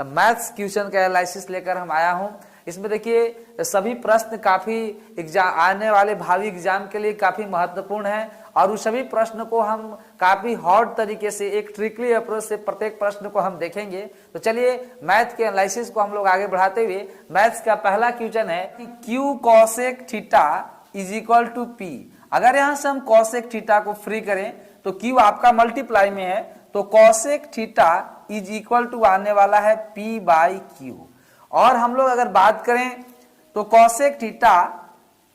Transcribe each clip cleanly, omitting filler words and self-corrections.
Maths question का analysis लेकर हम आया हूं। इसमें देखिए सभी प्रश्न काफी एग्जाम आने वाले भावी एग्जाम के लिए काफी महत्वपूर्ण है और उस सभी प्रश्न को हम काफी हॉट तरीके से एक ट्रिकली अप्रोच से प्रत्येक प्रश्न को हम देखेंगे। तो चलिए मैथ के एनालिसिस को हम लोग आगे बढ़ाते हुए मैथ्स का पहला क्वेश्चन है कि q cosec theta is equal to p. अगर यहां से हम कॉसेक थीटा को फ्री करें तो क्यू आपका मल्टीप्लाई में है, तो cosec theta is equal to आने वाला है पी बाई क्यू। और हम लोग अगर बात करें तो cosec theta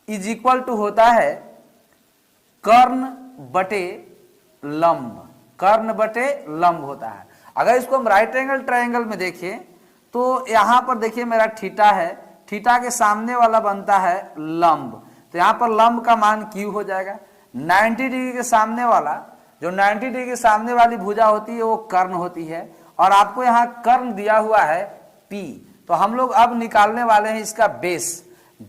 is equal to होता है कर्ण बटे लंब, कर्ण बटे लंब होता है। अगर इसको हम राइट एंगल ट्रायंगल में देखें तो यहां पर देखिए मेरा थीटा है, थीटा के सामने वाला बनता है लंब, तो यहां पर लंब का मान क्यू हो जाएगा। 90 डिग्री के सामने वाला, जो 90 डिग्री के सामने वाली भुजा होती है वो कर्ण होती है और आपको यहाँ कर्ण दिया हुआ है P। तो हम लोग अब निकालने वाले हैं इसका बेस।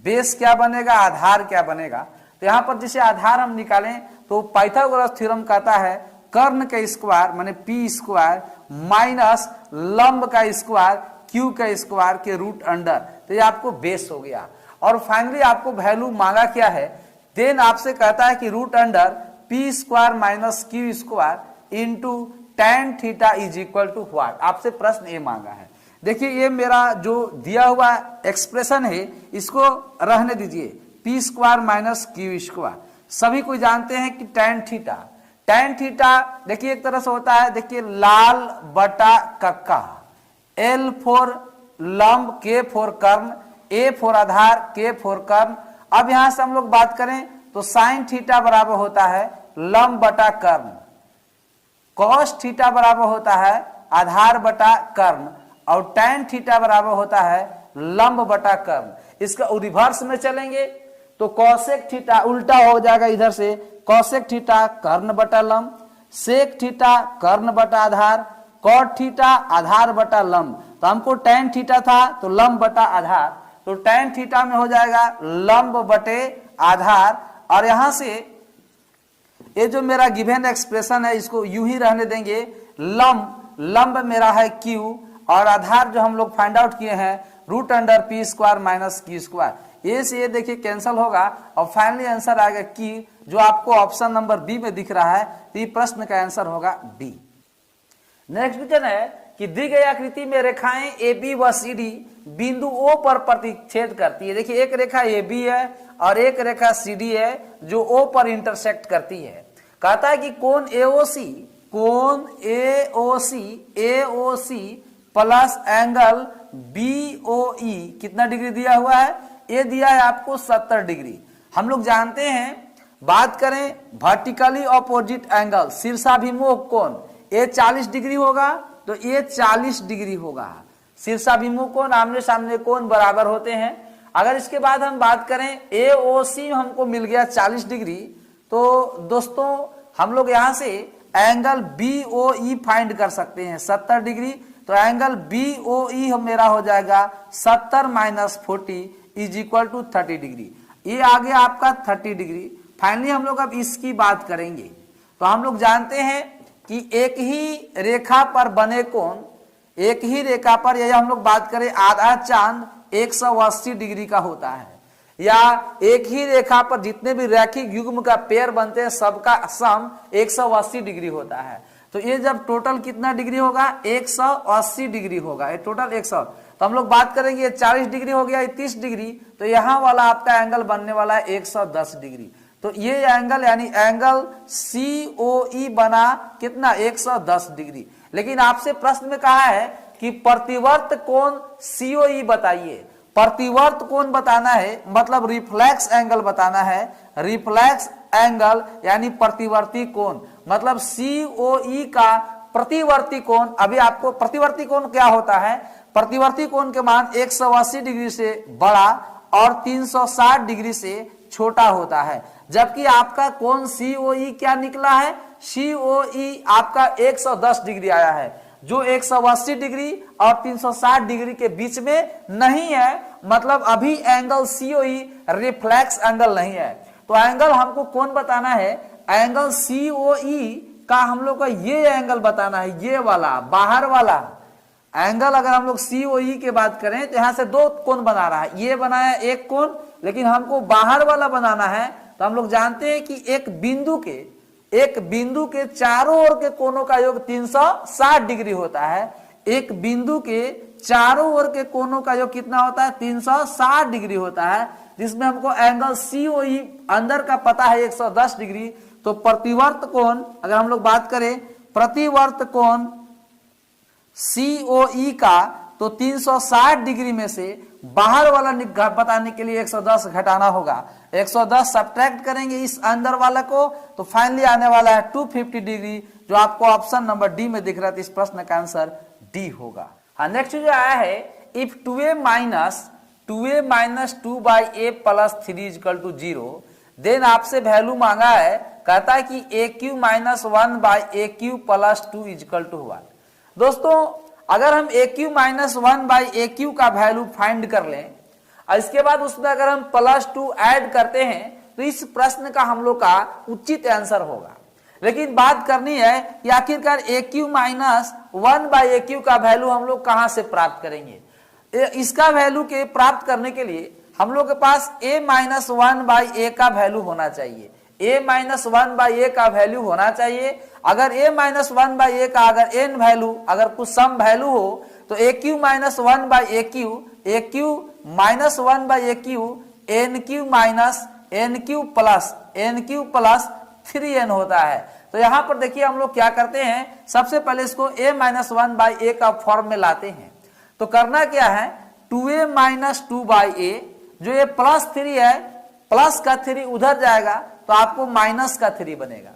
बेस क्या बनेगा, आधार क्या बनेगा। तो यहाँ पर जिसे आधार हम निकालें तो पाइथागोरस थ्योरम कहता है कर्ण का स्क्वायर माने P स्क्वायर माइनस लंब का स्क्वायर Q का स्क्वायर के रूट अंडर, तो ये आपको बेस हो गया। और फाइनली आपको वैल्यू मांगा क्या है, देन आपसे कहता है कि root under p square minus q square into tan theta is equal to what, आपसे प्रश्न ये मांगा है। देखिए ये मेरा जो दिया हुआ एक्सप्रेशन है इसको रहने दीजिए, P square minus q square, सभी कोई जानते हैं कि टेन थीटा, टेन थीटा देखिए एक तरह से होता है, देखिए लाल बटा कक्का, एल फोर लंब, के फोर कर्ण, ए फोर आधार, के फोर कर्ण। अब यहां से हम लोग बात करें तो साइन थीटा बराबर होता है लंब बटा कर्ण, कॉस थीटा बराबर होता है आधार बटा कर्ण और टैन थीटा बराबर होता है लंब बटा कर्ण। इसका रिवर्स में चलेंगे तो कॉसेक थीटा उल्टा हो जाएगा, इधर से कॉसेक थीटा कर्ण बटा लंब, सेक थीटा कर्ण बटा आधार, कॉट थीटा आधार बटा लंब। तो हमको टैन थीटा था तो लंब बटा आधार, तो टैन थीटा में हो जाएगा लंब बटे आधार। और यहां से ये जो मेरा गिवन एक्सप्रेशन है इसको यूं ही रहने देंगे, लंब मेरा है Q और आधार जो हम लोग फाइंड आउट किए हैं root under p square minus q square, ये से ये देखिए कैंसिल होगा और फाइनली आंसर आएगा Q, जो आपको ऑप्शन नंबर बी में दिख रहा है। तो ये प्रश्न का आंसर होगा बी। नेक्स्ट क्वेश्चन है कि दी गई आकृति में रेखाएं ए बी व सी डी बिंदु O पर प्रतिच्छेद करती है। देखिए एक रेखा ए बी है और एक रेखा सी डी है जो O पर इंटरसेक्ट करती है। कहता है कि कोण AOC प्लस एंगल BOE कितना डिग्री दिया हुआ है, ये दिया है आपको 70 डिग्री। हम लोग जानते हैं, बात करें वर्टिकली ऑपोजिट एंगल शीर्षाभिमुख कोण, ये 40 डिग्री होगा तो ये 40 डिग्री होगा। शीर्षाभिमुख कोण आमने सामने कोण बराबर होते हैं। अगर इसके बाद हम बात करें AOC हमको मिल गया 40 डिग्री, तो दोस्तों हम लोग यहां से एंगल BOE फाइंड कर सकते हैं 70 डिग्री। तो एंगल BOE मेरा हो जाएगा 70 minus 40 is equal to 30 degree. ये आ गया आपका 30 डिग्री। फाइनली हम लोग अब इसकी बात करेंगे तो हम लोग जानते हैं कि एक ही रेखा पर बने कोण, एक ही रेखा पर यह हम लोग बात करें आधा चांद 180 डिग्री का होता है, या एक ही रेखा पर जितने भी रैखिक युग्म का पेयर बनते हैं सबका सम 180 डिग्री होता है। तो ये जब टोटल कितना डिग्री होगा 180 डिग्री होगा, ये टोटल 100। तो हम लोग बात करेंगे ये 40 डिग्री हो गया, ये 30 डिग्री, तो यहाँ वाला आपका एंगल बनने वाला है 110 डिग्री। तो ये एंगल यानी एंगल COE बना कितना 110 डिग्री। लेकिन आपसे प्रश्न में कहा है कि प्रतिवर्त कोण COE बताइए, प्रतिवर्त कोण बताना है मतलब रिफ्लेक्स एंगल बताना है, रिफ्लेक्स एंगल यानी प्रतिवर्ती कोण, मतलब COE का प्रतिवर्ती कोण। अभी आपको प्रतिवर्ती कोण क्या होता है, प्रतिवर्ती कोण के मान 180 डिग्री से बड़ा और 360 डिग्री से छोटा होता है, जबकि आपका कोण COE क्या निकला है, COE आपका 110 डिग्री आया है, जो 180 डिग्री और 360 डिग्री के बीच में नहीं है, मतलब अभी एंगल COE रिफ्लेक्स एंगल नहीं है। तो एंगल हमको कौन बताना है, एंगल COE का हम लोग का ये एंगल बताना है, ये वाला बाहर वाला एंगल अगर हम लोग COE की बात करें तो यहाँ से दो कोण बना रहा है, ये बनाया एक कोण, लेकिन हमको बाहर वाला बनाना है तो हम लोग जानते हैं कि एक बिंदु के चारों ओर के कोणों का योग 360 डिग्री होता है। एक बिंदु के चारों ओर के कोणों का योग कितना होता है? 360 डिग्री होता है, जिसमें हमको एंगल COE अंदर का पता है 110 डिग्री। तो प्रतिवर्त कोण अगर हम लोग बात करें प्रतिवर्त कोण COE का, तो 360 डिग्री में से बाहर वाला बताने के लिए 110 घटाना होगा। 110 सब्ट्रैक्ट करेंगे इस अंदर वाला को, तो फाइनली आने वाला है 250 डिग्री, जो आपको ऑप्शन नंबर डी में दिख रहा था। इस प्रश्न का आंसर डी होगा। हाँ, नेक्स्ट जो आया है, if 2a minus 2/a plus 3 equal to 0, then आपसे वैल्यू मांगा है, कहता है कि AQ minus 1/AQ plus 2 equal to 1। दोस्तों अगर हम AQ माइनस 1/AQ का वैल्यू फाइंड कर लें और इसके बाद उसमें अगर हम +2 ऐड करते हैं तो इस प्रश्न का हम लोग का उचित आंसर होगा। लेकिन बात करनी है कि आखिरकार AQ माइनस 1/AQ का वैल्यू हम लोग कहां से प्राप्त करेंगे। इसका वैल्यू के प्राप्त करने के लिए हम लोग के पास a माइनस 1/a का वैल्यू होना चाहिए। a माइनस 1/a का वैल्यू होना चाहिए। अगर a माइनस 1/a का अगर n वैल्यू अगर कुछ सम वैल्यू हो तो AQ minus 1/AQ, AQ minus 1/AQ, NQ minus NQ plus 3n होता है। तो यहाँ पर देखिए हम लोग क्या करते हैं, सबसे पहले इसको a माइनस 1/a का फॉर्म में लाते हैं। तो करना क्या है, 2a माइनस 2/a, जो ये +3 है, प्लस का 3 उधर जाएगा तो आपको माइनस का 3 बनेगा।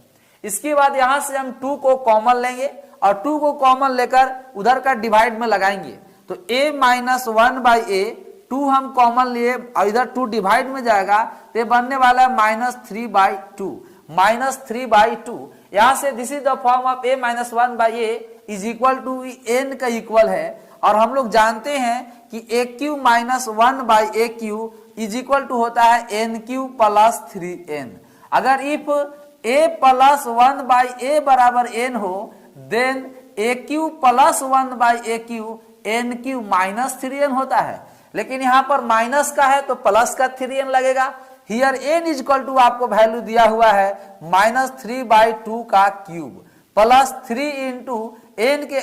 इसके बाद यहां से हम 2 को कॉमन लेंगे और 2 को कॉमन लेकर उधर का डिवाइड में लगाएंगे। तो a माइनस 1/a, 2 हम कॉमन लिए और इधर 2 डिवाइड में जाएगा तो ये बनने वाला है -3/2। यहां से this is the form of a minus 1/a is equal to n का इक्वल है। और हम लोग जानते हैं कि AQ minus 1/AQ is equal to होता है NQ प्लस 3n। अगर इफ a प्लस 1/a बराबर n हो, then AQ plus 1/AQ NQ minus 3n होता है। लेकिन यहाँ पर माइनस का है तो प्लस का 3n लगेगा। Here n is equal to आपको वैल्यू दिया हुआ है -3/2 का क्यूब प्लस 3 इंटू n के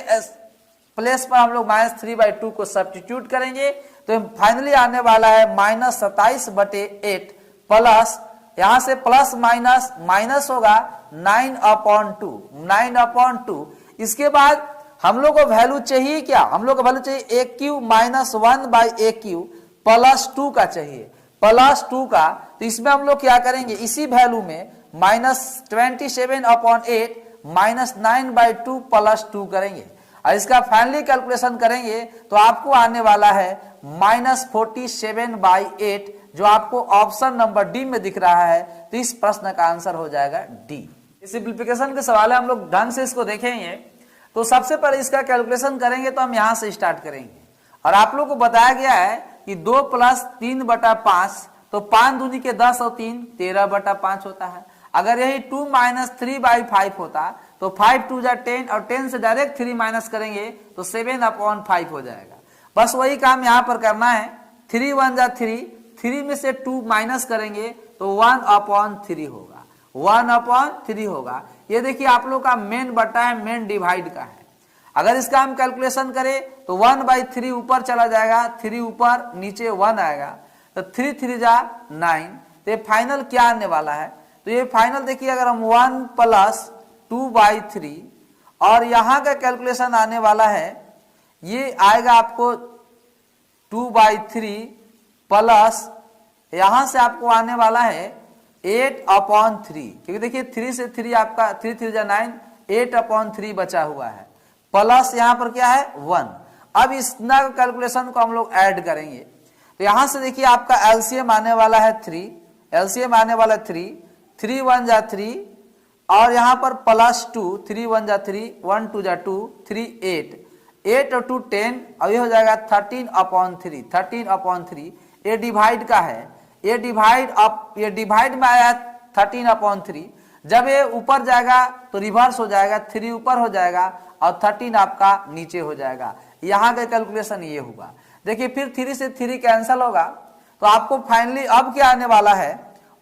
प्लेस पर हम लोग -3/2 को सब्स्टिट्यूट करेंगे तो फाइनली आने वाला है -27/8 प्लस, यहां से प्लस माइनस होगा 9/2। इसके बाद हम लोग को वैल्यू चाहिए क्या, हम लोग को वैल्यू चाहिए AQ माइनस 1/AQ प्लस 2 का चाहिए, प्लस 2 का। तो इसमें हम लोग क्या करेंगे, इसी वैल्यू में -27/8 -9/2 प्लस 2 करेंगे और इसका फाइनली कैलकुलेशन करेंगे तो आपको आने वाला है -47/8, जो आपको ऑप्शन नंबर डी में दिख रहा है। तो इस प्रश्न का आंसर हो जाएगा डी। सिंपलीफिकेशन के सवाल है, हम लोग ढंग से इसको देखेंगे। तो सबसे पहले इसका कैलकुलेशन करेंगे तो हम यहां से स्टार्ट करेंगे और आप लोग को बताया गया है कि 2 प्लस 3/5, तो 5 दूनी के 10 और 3 13/5 होता है। अगर यही 2 माइनस 3/5 होता तो 5 2 जा 10 और 10 से डायरेक्ट 3 माइनस करेंगे तो 7/5 हो जाएगा। बस वही काम यहाँ पर करना है। 3 1 जा 3 में से 2 माइनस करेंगे तो 1/3 होगा, 1/3 होगा। ये देखिए आप लोग का मेन बटा है, मेन डिवाइड का है। अगर इसका हम कैलकुलेशन करें तो 1/3 ऊपर चला जाएगा, 3 ऊपर नीचे 1 आएगा, तो 3 3 जा 9। तो ये फाइनल क्या आने वाला है, तो ये फाइनल देखिए अगर हम 1 प्लस 2/3 और यहाँ का कैलकुलेशन आने वाला है, ये आएगा आपको 2/3 प्लस यहां से आपको आने वाला है 8/3, क्योंकि देखिए 3 से 3 आपका 3 3 जा 9, 8/3 बचा हुआ है, प्लस यहाँ पर क्या है 1। अब इस कैलकुलेशन को हम लोग ऐड करेंगे तो यहां से देखिए आपका एलसीएम आने वाला है 3, एलसीएम आने वाला 3 1 जा 3 और यहाँ पर प्लस 2, 3 1 जा 3, 1 2 जा 2, 3 8 और 2 10 और ये हो जाएगा 13/3। ये डिवाइड का है, ये डिवाइड में आया 13/3। जब ये ऊपर जाएगा तो रिवर्स हो जाएगा, 3 ऊपर हो जाएगा और 13 आपका नीचे हो जाएगा। यहाँ का कैलकुलेशन ये हुआ। देखिए फिर 3 से 3 कैंसल होगा, तो आपको फाइनली अब क्या आने वाला है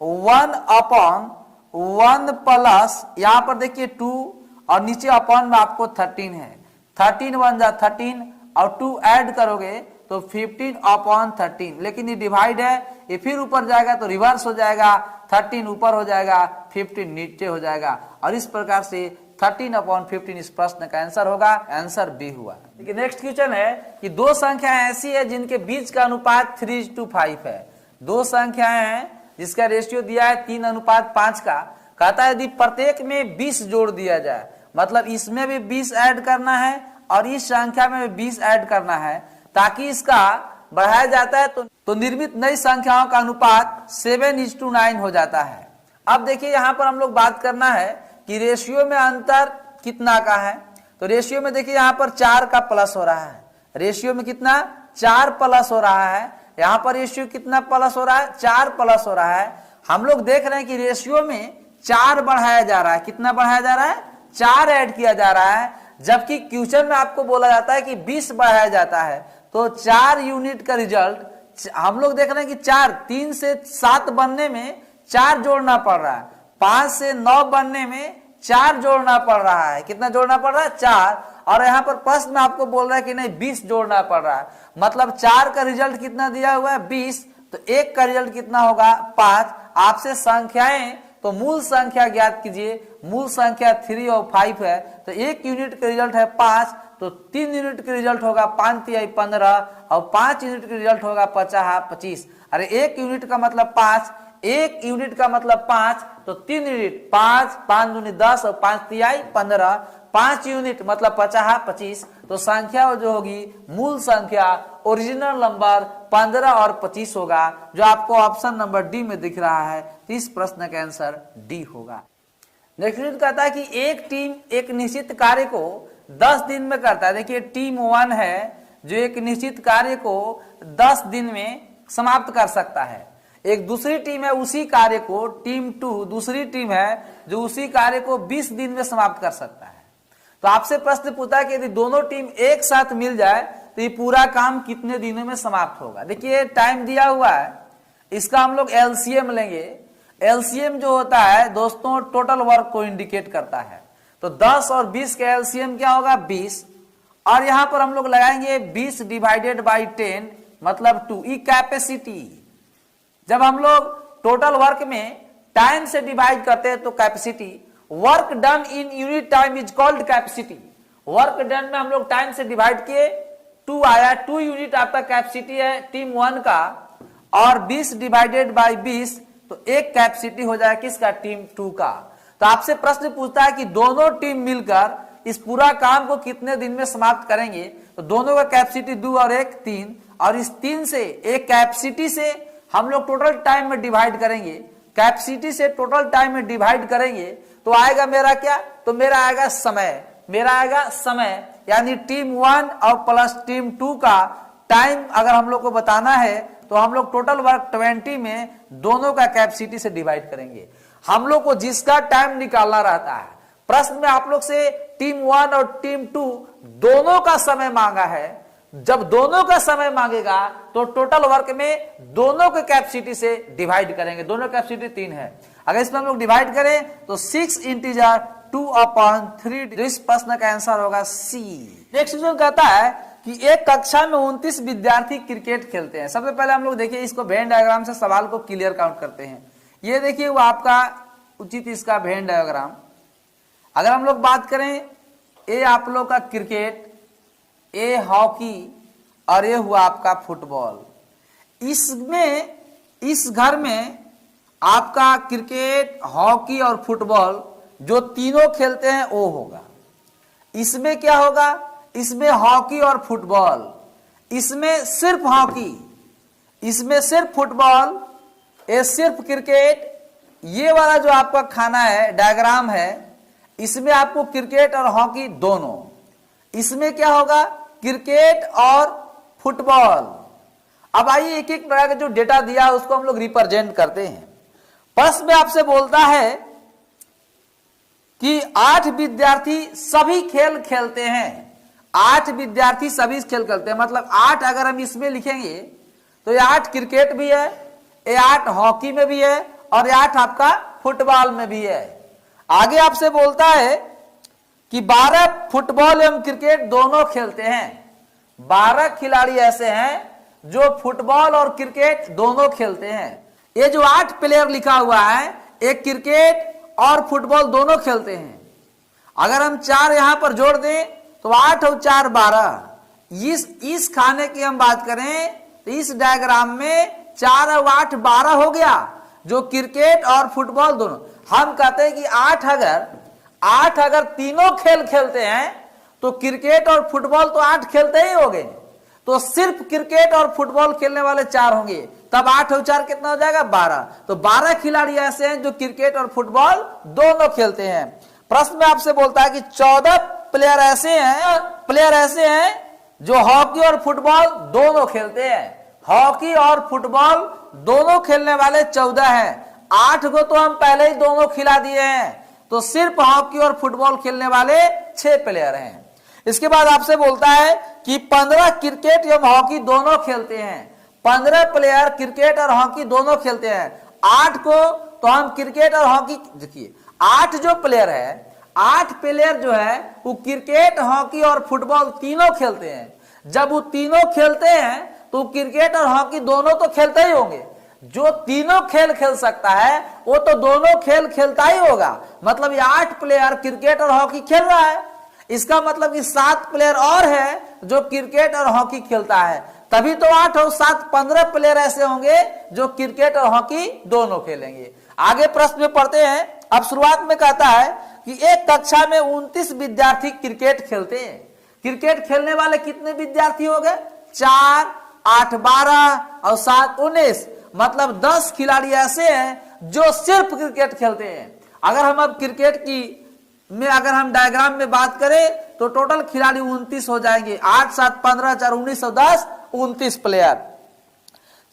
1/1 प्लस यहाँ पर देखिए 2 और नीचे अपॉन में आपको 13 है, 13 बन जा 13 और 2 ऐड करोगे तो 15/13, लेकिन ये डिवाइड है, ये फिर ऊपर जाएगा तो रिवर्स हो जाएगा, 13 ऊपर हो जाएगा 15 नीचे हो जाएगा, और इस प्रकार से 13/15 इस प्रश्न का आंसर होगा। आंसर बी हुआ। देखिए नेक्स्ट क्वेश्चन है कि दो संख्याएं ऐसी है जिनके बीच का अनुपात 3:5 है। दो संख्याएं हैं जिसका रेशियो दिया है 3:5 का। कहता है यदि प्रत्येक में 20 जोड़ दिया जाए, मतलब इसमें भी 20 ऐड करना है और इस संख्या में भी 20 ऐड करना है, ताकि इसका बढ़ाया जाता है तो निर्मित नई संख्याओं का अनुपात 7:9 हो जाता है। अब देखिए यहाँ पर हम लोग बात करना है कि रेशियो में अंतर कितना का है, तो रेशियो में देखिए यहाँ पर 4 का प्लस हो रहा है, रेशियो में कितना 4 प्लस हो रहा है, यहाँ पर रेशियो कितना प्लस हो रहा है 4 प्लस हो रहा है। हम लोग देख रहे हैं कि रेशियो में 4 बढ़ाया जा रहा है, कितना बढ़ाया जा रहा है 4 ऐड किया जा रहा है, जबकि क्वेश्चन में आपको बोला जाता है कि 20 बढ़ाया जाता है। तो 4 यूनिट का रिजल्ट हम लोग देख रहे हैं कि 3 से 7 बनने में 4 जोड़ना पड़ रहा है, 5 से 9 बनने में 4 जोड़ना पड़ रहा है, कितना जोड़ना पड़ रहा है 4, और यहाँ पर प्रश्न में आपको बोल रहा है कि नहीं 20 जोड़ना पड़ रहा है, मतलब 4 का रिजल्ट कितना दिया हुआ है 20, तो 1 का रिजल्ट कितना होगा 5। आपसे संख्याएं तो मूल संख्या ज्ञात कीजिए, मूल संख्या 3 और 5 है, तो 1 यूनिट का रिजल्ट है 5, तो 3 यूनिट का रिजल्ट होगा 5 × 15 और 5 यूनिट का रिजल्ट होगा 25। अरे 1 यूनिट का मतलब 5, 1 यूनिट का मतलब 5, तो 3 यूनिट 5, 5 दूनी 10 और 5 × 15, 5 यूनिट मतलब 25। तो संख्या जो होगी मूल संख्या ओरिजिनल नंबर 15 और 25 होगा, जो आपको ऑप्शन नंबर डी में दिख रहा है। तो इस प्रश्न का आंसर डी होगा। नेक्स्ट कहता है कि एक टीम एक निश्चित कार्य को 10 दिन में करता है। देखिए टीम 1 है जो एक निश्चित कार्य को 10 दिन में समाप्त कर सकता है। एक दूसरी टीम है उसी कार्य को, टीम 2 दूसरी टीम है जो उसी कार्य को 20 दिन में समाप्त कर सकता है। तो आपसे प्रश्न पूछा कि यदि दोनों टीम एक साथ मिल जाए तो ये पूरा काम कितने दिनों में समाप्त होगा। देखिए टाइम दिया हुआ है, इसका हम लोग एलसीएम लेंगे। एलसीएम जो होता है दोस्तों टोटल वर्क को इंडिकेट करता है, तो 10 और 20 का एलसीएम क्या होगा 20, और यहां पर हम लोग लगाएंगे 20 डिवाइडेड बाई 10 मतलब 2। ई कैपेसिटी, जब हम लोग टोटल वर्क में टाइम से डिवाइड करते हैं तो capacity, work done in unit time is called capacity. Work done में हम लोग टाइम से डिवाइड किए 2 आया, 2 यूनिट आपका कैपेसिटी है टीम 1 का, और 20 डिवाइडेड बाई 20 तो 1 कैपेसिटी हो जाएगा किसका टीम 2 का। तो आपसे प्रश्न पूछता है कि दोनों टीम मिलकर इस पूरा काम को कितने दिन में समाप्त करेंगे, तो दोनों का कैपेसिटी 2 और 1 3, और इस 3 से एक कैपेसिटी से हम लोग टोटल टाइम में डिवाइड करेंगे, कैपेसिटी से टोटल टाइम में डिवाइड करेंगे तो आएगा मेरा क्या, तो मेरा आएगा समय, मेरा आएगा समय, यानी टीम 1 और प्लस टीम 2 का टाइम अगर हम लोग को बताना है तो हम लोग टोटल वर्क 20 में दोनों का कैपेसिटी से डिवाइड करेंगे। हम लोग को जिसका टाइम निकालना रहता है, प्रश्न में आप लोग से टीम 1 और टीम 2 दोनों का समय मांगा है। जब दोनों का समय मांगेगा तो टोटल वर्क में दोनों के कैपेसिटी से डिवाइड करेंगे, दोनों कैपेसिटी 3 है। अगर इसमें हम लोग डिवाइड करें तो 6 इंटीजर 2/3, इस प्रश्न का आंसर होगा सी। नेक्स्ट क्वेश्चन कहता है कि एक कक्षा में 29 विद्यार्थी क्रिकेट खेलते हैं। सबसे पहले हम लोग देखिए इसको वेन डायग्राम से सवाल को क्लियर काउंट करते हैं। ये देखिए वो आपका उचित इसका वेन डायग्राम। अगर हम लोग बात करें ए आप लोग का क्रिकेट, ए हॉकी और ये हुआ आपका फुटबॉल। इसमें इस घर में आपका क्रिकेट, हॉकी और फुटबॉल जो तीनों खेलते हैं वो होगा। इसमें क्या होगा, इसमें हॉकी और फुटबॉल, इसमें सिर्फ हॉकी, इसमें सिर्फ फुटबॉल, ये सिर्फ क्रिकेट। ये वाला जो आपका खाना है डायग्राम है, इसमें आपको क्रिकेट और हॉकी दोनों, इसमें क्या होगा क्रिकेट और फुटबॉल। अब आइए एक एक प्रकार का जो डेटा दिया है उसको हम लोग रिप्रेजेंट करते हैं। प्रश्न में आपसे बोलता है कि 8 विद्यार्थी सभी खेल खेलते हैं। 8 विद्यार्थी सभी खेल खेलते हैं, मतलब 8 अगर हम इसमें लिखेंगे तो ये 8 क्रिकेट भी है, ये 8 हॉकी में भी है और ये 8 आपका फुटबॉल में भी है। आगे आपसे बोलता है कि 12 फुटबॉल एवं क्रिकेट दोनों खेलते हैं। 12 खिलाड़ी ऐसे हैं जो फुटबॉल और क्रिकेट दोनों खेलते हैं। ये जो 8 प्लेयर लिखा हुआ है, एक क्रिकेट और फुटबॉल दोनों खेलते हैं। अगर हम 4 यहां पर जोड़ दें तो 8 और 4 12। इस खाने की हम बात करें तो इस डायग्राम में 4 और 8 12 हो गया, जो क्रिकेट और फुटबॉल दोनों। हम कहते हैं कि 8 अगर तीनों खेल खेलते हैं तो क्रिकेट और फुटबॉल तो 8 खेलते ही होंगे, तो सिर्फ क्रिकेट और फुटबॉल खेलने वाले 4 होंगे, तब 8 और 4 कितना हो जाएगा 12। तो 12 खिलाड़ी ऐसे हैं जो क्रिकेट और फुटबॉल दोनों खेलते हैं। प्रश्न में आपसे बोलता है कि 14 प्लेयर ऐसे हैं जो हॉकी और फुटबॉल दोनों खेलते हैं। हॉकी और फुटबॉल दोनों खेलने वाले 14 हैं। 8 को तो हम पहले ही दोनों खिला दिए हैं, तो सिर्फ हॉकी और फुटबॉल खेलने वाले 6 प्लेयर हैं। इसके बाद आपसे बोलता है कि 15 क्रिकेट एवं हॉकी दोनों खेलते हैं। 15 प्लेयर क्रिकेट और हॉकी दोनों खेलते हैं। 8 को तो हम क्रिकेट और हॉकी, देखिए 8 जो प्लेयर है, 8 प्लेयर जो है वो क्रिकेट, हॉकी और फुटबॉल तीनों खेलते हैं। जब वो तीनों खेलते हैं तो क्रिकेट और हॉकी दोनों तो खेलते ही होंगे। जो तीनों खेल खेल सकता है वो तो दोनों खेल खेलता ही होगा। मतलब ये 8 प्लेयर क्रिकेट और हॉकी खेल रहा है, इसका मतलब कि 7 प्लेयर और है जो क्रिकेट और हॉकी खेलता है। तभी तो 8 और 7 15 प्लेयर ऐसे होंगे जो क्रिकेट और हॉकी दोनों खेलेंगे। आगे प्रश्न में पढ़ते हैं। अब शुरुआत में कहता है कि एक कक्षा में 29 विद्यार्थी क्रिकेट खेलते हैं। क्रिकेट खेलने वाले कितने विद्यार्थी हो गए? 4, 8 12 और 7 19, मतलब 10 खिलाड़ी ऐसे हैं जो सिर्फ क्रिकेट खेलते हैं। अगर हम अब क्रिकेट की में अगर हम डायग्राम में बात करें तो टोटल खिलाड़ी 29 हो जाएंगे। 8 7 15 4 19 और 10 29 प्लेयर।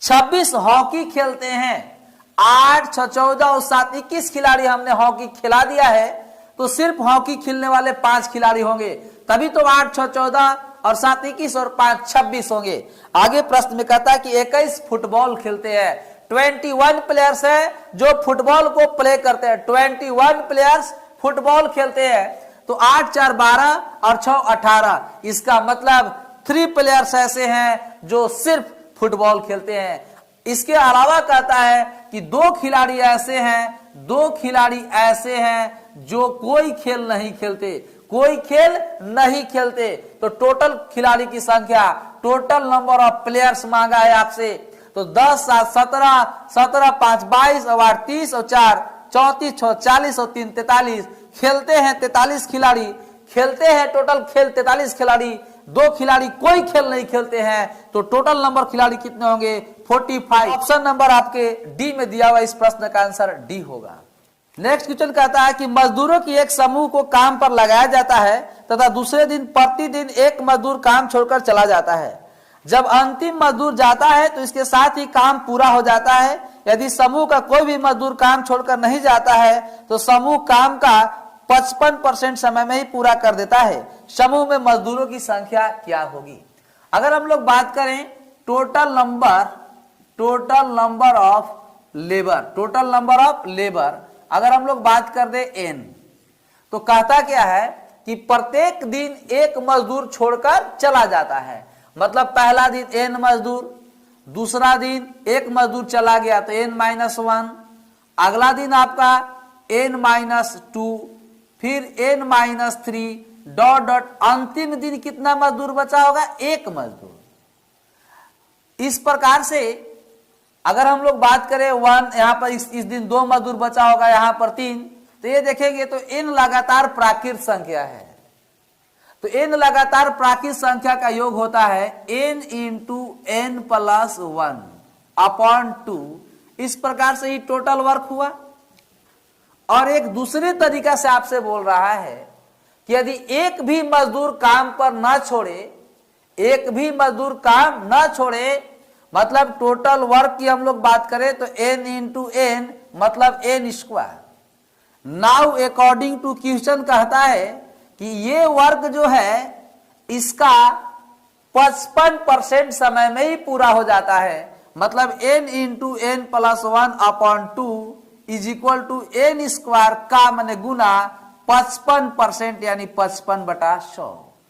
26 हॉकी खेलते हैं। 8 6 14 और 7 21 खिलाड़ी हमने हॉकी खिला दिया है, तो सिर्फ हॉकी खेलने वाले 5 खिलाड़ी होंगे। तभी तो 8 6 14 और 7 21 और 5 26 होंगे। आगे प्रश्न में कहता है कि 21 फुटबॉल खेलते हैं। 21 प्लेयर्स है जो फुटबॉल को प्ले करते हैं। 21 प्लेयर्स फुटबॉल खेलते हैं। तो 8 4 12 और 6 18, इसका मतलब 3 प्लेयर्स ऐसे हैं जो सिर्फ फुटबॉल खेलते हैं। इसके अलावा कहता है कि 2 खिलाड़ी ऐसे हैं जो कोई खेल नहीं खेलते। तो टोटल खिलाड़ी की संख्या, टोटल नंबर ऑफ प्लेयर्स मांगा है आपसे। तो 10 7 17 17 5 22 और 8 30 और 4 34 6 40 और 3 43 खेलते हैं। 43 खिलाड़ी खेलते हैं। टोटल खेल 43 खिलाड़ी, 2 खिलाड़ी कोई खेल नहीं खेलते हैं। तो टोटल नंबर खिलाड़ी कितने होंगे? 45। ऑप्शन नंबर आपके डी में दिया हुआ, इस प्रश्न का आंसर डी होगा। नेक्स्ट क्वेश्चन कहता है कि मजदूरों की एक समूह को काम पर लगाया जाता है तथा दूसरे दिन प्रतिदिन एक मजदूर काम छोड़कर चला जाता है। जब अंतिम मजदूर जाता है तो इसके साथ ही काम पूरा हो जाता है। यदि समूह का कोई भी मजदूर काम छोड़कर नहीं जाता है तो समूह काम का 55% समय में ही पूरा कर देता है। समूह में मजदूरों की संख्या क्या होगी? अगर हम लोग बात करें टोटल नंबर ऑफ लेबर, अगर हम लोग बात कर दे n, तो कहता क्या है कि प्रत्येक दिन एक मजदूर छोड़कर चला जाता है। मतलब पहला दिन n मजदूर, दूसरा दिन एक मजदूर चला गया तो n-1, अगला दिन आपका n-2, फिर n-3 ... अंतिम दिन कितना मजदूर बचा होगा? एक मजदूर। इस प्रकार से अगर हम लोग बात करें 1, यहाँ पर इस दिन 2 मजदूर बचा होगा, यहाँ पर 3, तो ये देखेंगे तो n लगातार प्राकृत संख्या है। तो n लगातार प्राकृत संख्या का योग होता है n × n+1/2। इस प्रकार से ही टोटल वर्क हुआ। और एक दूसरे तरीका से आपसे बोल रहा है कि यदि एक भी मजदूर काम पर न छोड़े, मतलब टोटल वर्क की हम लोग बात करें तो n × n मतलब n²। Now according to question कहता है कि ये वर्क जो है इसका 55% समय में ही पूरा हो जाता है। मतलब n into N plus 1/2 is equal to n square का मैंने गुना 55% यानी 55/100।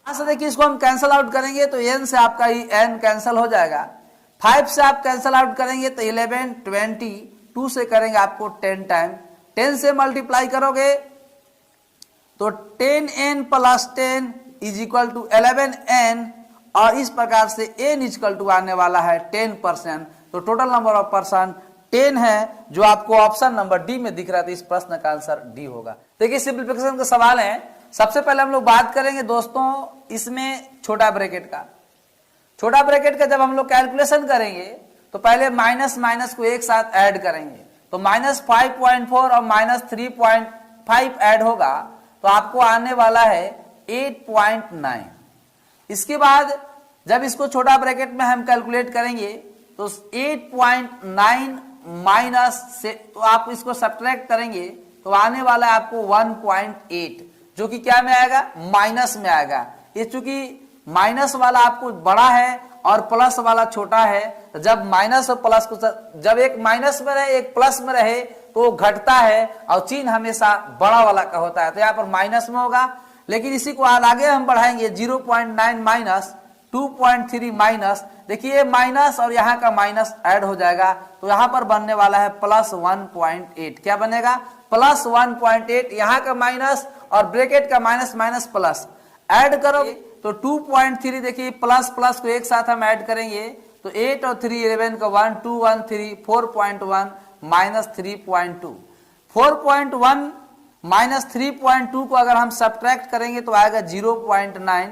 यहां से देखिए इसको हम कैंसल आउट करेंगे तो n से आपका ही n कैंसल हो जाएगा, 5 से आप कैंसल आउट करेंगे तो 11, 20, 2 से करेंगे आपको 10 टाइम, 10 से मल्टीप्लाई करोगे तो 10n plus 10 is equal to 11n, और इस प्रकार से n इक्वल टू आने वाला है 10%। तो टोटल नंबर ऑफ पर्सन 10 है, जो आपको ऑप्शन नंबर डी में दिख रहा था। इस प्रश्न का आंसर डी होगा। देखिए सिंपलीफिकेशन का सवाल है। सबसे पहले हम लोग बात करेंगे दोस्तों इसमें छोटा ब्रैकेट का। छोटा ब्रैकेट का जब हम लोग कैलकुलेशन करेंगे तो पहले माइनस माइनस को एक साथ ऐड करेंगे, तो -5.4 और -3.5 ऐड होगा तो आपको आने वाला है 8.9। इसके बाद जब इसको छोटा ब्रैकेट में हम कैलकुलेट करेंगे तो 8.9 माइनस से तो आप इसको सब्ट्रैक्ट करेंगे तो आने वाला है आपको 1.8, जो कि क्या में आएगा, माइनस में आएगा। ये चूंकि माइनस वाला आपको बड़ा है और प्लस वाला छोटा है, तो जब माइनस और प्लस को जब एक माइनस में रहे एक प्लस में रहे तो घटता है और चिन्ह हमेशा बड़ा वाला का होता है, तो यहाँ पर माइनस में होगा। लेकिन इसी को आगे हम बढ़ाएंगे 0.9 माइनस 2.3 माइनस, देखिए माइनस और यहाँ का माइनस ऐड हो जाएगा तो यहाँ पर बनने वाला है प्लस 1.8। क्या बनेगा, प्लस 1.8, यहाँ का माइनस और ब्रैकेट का माइनस माइनस प्लस ऐड करोगे तो 2.3, देखिए प्लस प्लस को एक साथ हम ऐड करेंगे तो 8 और 3 11 का 1 2 1 3 4.1 माइनस 3.2, 4.1 माइनस 3.2 को अगर हम सब्ट्रैक्ट करेंगे तो आएगा 0.9,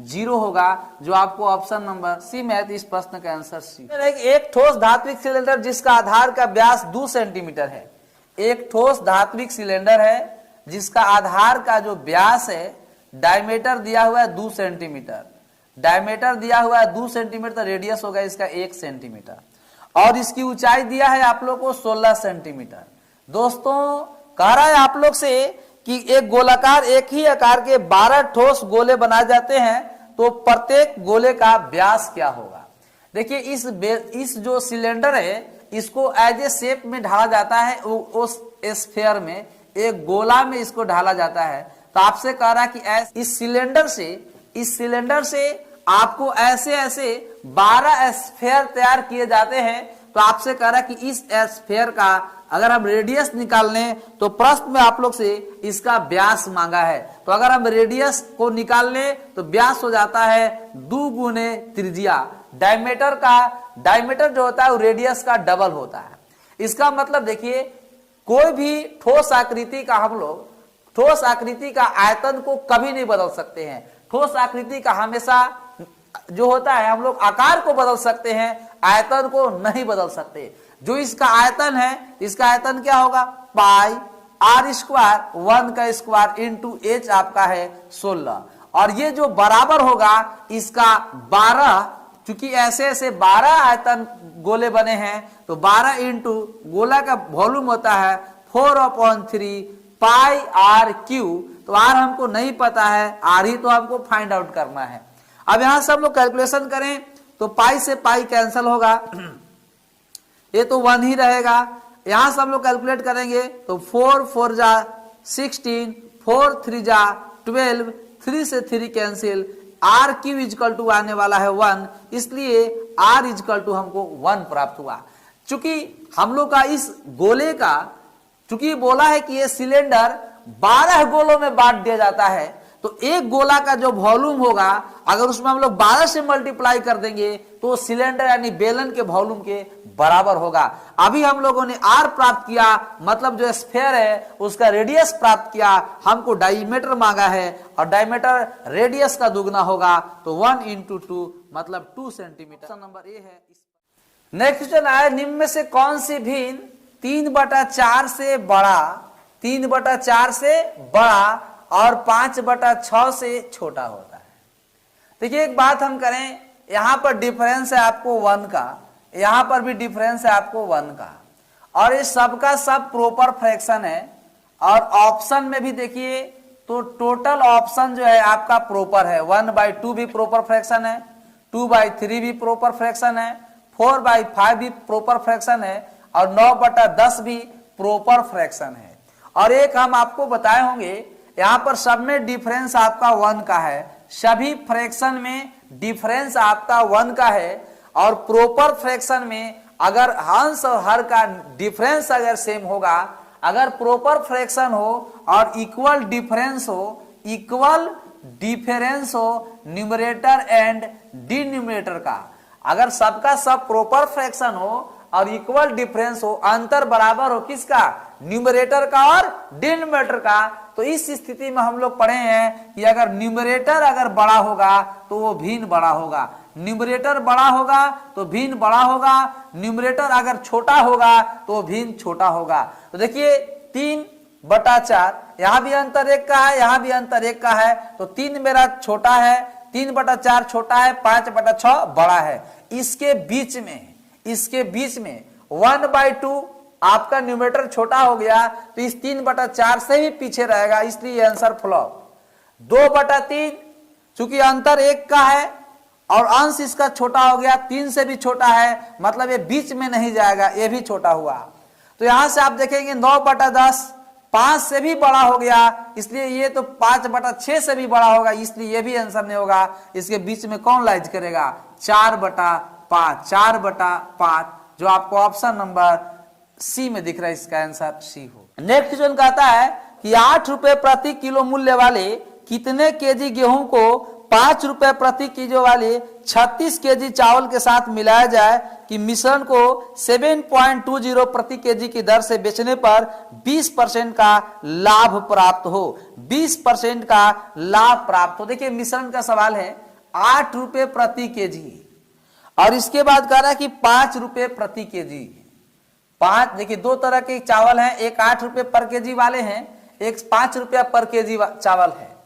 0 होगा, जो आपको ऑप्शन नंबर सी में है। तो इस प्रश्न का आंसर सी। एक ठोस धात्विक सिलेंडर जिसका आधार का व्यास 2 सेंटीमीटर है। एक ठोस धात्विक सिलेंडर है जिसका आधार का जो व्यास है, डायमीटर दिया हुआ है 2 सेंटीमीटर, डायमीटर दिया हुआ है 2 सेंटीमीटर, रेडियस होगा इसका 1 सेंटीमीटर, और इसकी ऊंचाई दिया है आप लोग को 16 सेंटीमीटर। दोस्तों कह रहा है आप लोग से कि एक गोलाकार एक ही आकार के 12 ठोस गोले बनाए जाते हैं, तो प्रत्येक गोले का व्यास क्या होगा। देखिए इस जो सिलेंडर है इसको एज ए शेप में ढाला जाता है, उस स्फीयर में एक गोला में इसको ढाला जाता है। तो आपसे कह रहा है कि इस सिलेंडर से आपको ऐसे ऐसे 12 स्फीयर तैयार किए जाते हैं। तो आपसे कह रहा है कि इस स्फीयर का अगर हम रेडियस निकाल लें तो प्रश्न में आप लोग से इसका व्यास मांगा है, तो अगर हम रेडियस को निकाल लें तो व्यास हो जाता है 2 गुने त्रिज्या। डायमीटर जो होता है वो रेडियस का डबल होता है। इसका मतलब देखिए कोई भी ठोस आकृति का हम लोग ठोस आकृति का आयतन को कभी नहीं बदल सकते हैं। ठोस आकृति का हमेशा जो होता है हम लोग आकार को बदल सकते हैं, आयतन को नहीं बदल सकते। जो इसका आयतन है, इसका आयतन क्या होगा, पाई आर स्क्वायर 1 का स्क्वायर इंटू एच आपका है 16, और ये जो बराबर होगा इसका 12, क्योंकि ऐसे ऐसे 12 आयतन गोले बने हैं तो 12 इंटू गोला का वॉल्यूम होता है 4/3 पाई आर क्यू। तो आर हमको नहीं पता है, आर ही तो हमको फाइंड आउट करना है। अब यहां सब लोग कैलकुलेशन करें तो पाई से पाई कैंसिल होगा, ये तो 1 ही रहेगा। यहां से हम लोग कैलकुलेट करेंगे तो 4 4 जा 16, 4 3 जा 12, 3 से 3 cancel, R Q is equal to आने वाला है 1, इसलिए आर इजकल टू हमको 1 प्राप्त हुआ। चूंकि हम लोग का इस गोले का, चूंकि बोला है कि ये सिलेंडर 12 गोलों में बांट दिया जाता है, तो एक गोला का जो वॉल्यूम होगा अगर उसमें हम लोग 12 से मल्टीप्लाई कर देंगे तो सिलेंडर यानी बेलन के वॉल्यूम के बराबर होगा। अभी हम लोगों ने आर प्राप्त किया, मतलब जो स्फीयर है उसका रेडियस प्राप्त किया, हमको डायमीटर मांगा है और डायमीटर रेडियस का दुगना होगा, तो 1 × 2 मतलब 2 सेंटीमीटर। नंबर ए है। नेक्स्ट क्वेश्चन आया, निम्न में से कौन सी भिन्न 3/4 से बड़ा, 3/4 से बड़ा और 5/6 से छोटा होता है। देखिए एक बात हम करें, यहां पर डिफरेंस है आपको 1 का, यहां पर भी डिफरेंस है आपको 1 का, और ये सबका सब प्रॉपर फ्रैक्शन है। और ऑप्शन में भी देखिए तो टोटल ऑप्शन जो है आपका प्रॉपर है। 1/2 भी प्रॉपर फ्रैक्शन है, 2/3 भी प्रॉपर फ्रैक्शन है, 4/5 भी प्रॉपर फ्रैक्शन है और 9/10 भी प्रॉपर फ्रैक्शन है। और एक हम आपको बताए होंगे यहाँ पर सब में डिफरेंस आपका 1 का है, सभी फ्रैक्शन में डिफरेंस आपका 1 का है। और प्रॉपर फ्रैक्शन में अगर अंश और हर का डिफरेंस अगर सेम होगा, अगर प्रॉपर फ्रैक्शन हो और इक्वल डिफरेंस हो न्यूमरेटर एंड डिनोमिनेटर का, अगर सबका सब प्रॉपर फ्रैक्शन हो और इक्वल डिफरेंस हो, अंतर बराबर हो किसका, न्यूमरेटर का और डिनोमिनेटर का, तो इस स्थिति में हम लोग पढ़े हैं कि अगर न्यूमरेटर अगर बड़ा होगा तो वो भिन्न बड़ा होगा, न्यूमरेटर बड़ा होगा तो भिन्न बड़ा होगा, न्यूमरेटर अगर छोटा होगा तो भिन्न छोटा होगा। तो देखिए 3/4, यहां भी अंतर 1 का है, यहां भी अंतर 1 का है, तो 3 मेरा छोटा है, 3/4 छोटा है, 5/6 बड़ा है। इसके बीच में 1/2 आपका न्यूमरेटर छोटा हो गया तो इस 3/4 से भी पीछे रहेगा, इसलिए आंसर फ्लॉप। 2/3 चूंकि अंतर 1 का है और अंश इसका छोटा हो गया, 3 से भी छोटा है, मतलब ये बीच में नहीं जाएगा, ये भी छोटा हुआ। तो यहां से आप देखेंगे 9/10 5 से भी बड़ा हो गया, इसलिए ये तो 5/6 से भी बड़ा होगा, इसलिए ये भी आंसर नहीं होगा। इसके बीच में कौन लाइज करेगा, 4/5 जो आपको ऑप्शन नंबर सी में दिख रहा है, इसका आंसर सी हो। नेक्स्ट क्वेश्चन कहता है कि 8 रुपए प्रति किलो मूल्य वाले कितने केजी गेहूं को 5 रुपए प्रति किलो वाले 36 केजी चावल के साथ मिलाया जाए कि मिश्रण को 7.20 प्रति केजी की दर से बेचने पर 20% का लाभ प्राप्त हो, 20% का लाभ प्राप्त हो। देखिए मिश्रण का सवाल है, 8 रुपए प्रति केजी और इसके बाद कह रहा है कि 5 रुपए प्रति केजी। 5, देखिए 2 तरह के चावल हैं, एक 8 रुपए पर केजी वाले हैं, एक 5 रुपया पर केजी चावल है।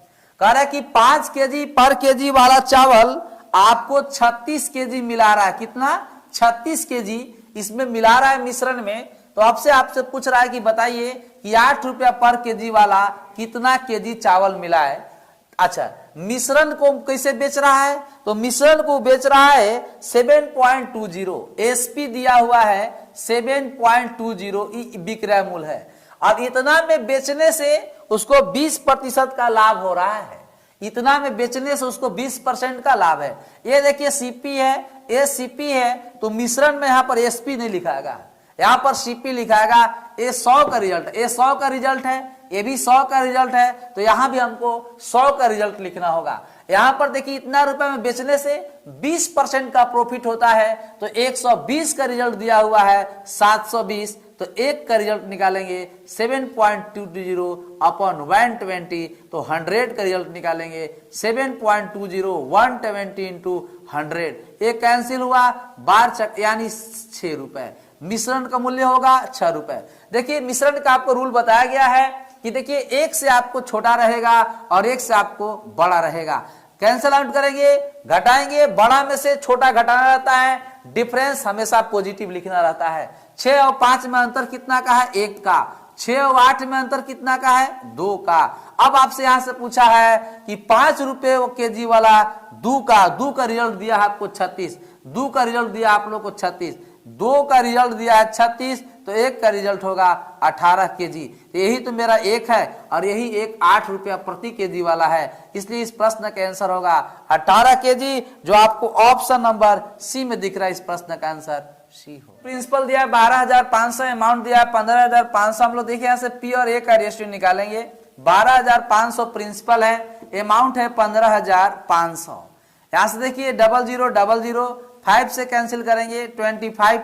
कह रहा है कि 5 केजी पर केजी वाला चावल आपको 36 केजी मिला रहा है, कितना, 36 केजी इसमें मिला रहा है मिश्रण में। तो आपसे पूछ रहा है कि बताइए कि 8 रुपया पर केजी वाला कितना केजी चावल मिला है। अच्छा, मिश्रण को कैसे बेच रहा है, तो मिश्रण को बेच रहा है 7.20, एसपी दिया हुआ है 7.20 विक्रय मूल्य है। अब इतना में बेचने से उसको 20% का लाभ हो रहा है, इतना में बेचने से उसको 20% का लाभ है। ये देखिए सीपी है, ये सीपी है, तो मिश्रण में यहाँ पर एसपी नहीं लिखाएगा, यहाँ पर सीपी लिखाएगा। ये 100 का रिजल्ट, ये 100 का रिजल्ट है, ये भी 100 का रिजल्ट है, तो यहां भी हमको 100 का रिजल्ट लिखना होगा। यहां पर देखिए इतना रुपए में बेचने से 20% का प्रॉफिट होता है, तो 120 का रिजल्ट दिया हुआ है 720, तो 1 का रिजल्ट निकालेंगे 7.20 अपॉन 120, तो 100 का रिजल्ट निकालेंगे 7.20 120 इंटू 100, एक कैंसिल हुआ, 12 यानी 6 रुपए। मिश्रण का मूल्य होगा 6 रुपए। देखिए मिश्रण का आपको रूल बताया गया है कि देखिए 1 से आपको छोटा रहेगा और 1 से आपको बड़ा रहेगा। कैंसिल आउट करेंगे, घटाएंगे, बड़ा में से छोटा घटाना रहता है, डिफरेंस हमेशा पॉजिटिव लिखना रहता है। 6 और 5 में अंतर कितना का है, 1 का। 6 और 8 में अंतर कितना का है, 2 का। अब आपसे यहां से पूछा है कि 5 रुपए केजी वाला 2 का रिजल्ट दिया है आपको 36, 2 का रिजल्ट दिया आप लोग को 36, 2 का रिजल्ट दिया है 36, तो 1 का रिजल्ट होगा 18 केजी। यही तो मेरा 1 है और यही एक 8 रुपया प्रति केजी वाला है, इसलिए इस प्रश्न का आंसर होगा 18 केजी, जो आपको ऑप्शन नंबर सी में दिख रहा है। इस प्रश्न का आंसर सी हो। प्रिंसिपल दिया है 12,500, अमाउंट दिया है 15,500। हम लोग देखिए यहाँ से पी और ए का रेशियो निकालेंगे। 12,500 प्रिंसिपल है, अमाउंट है 15,500। यहाँ से देखिए 0000 5 से कैंसिल करेंगे, 25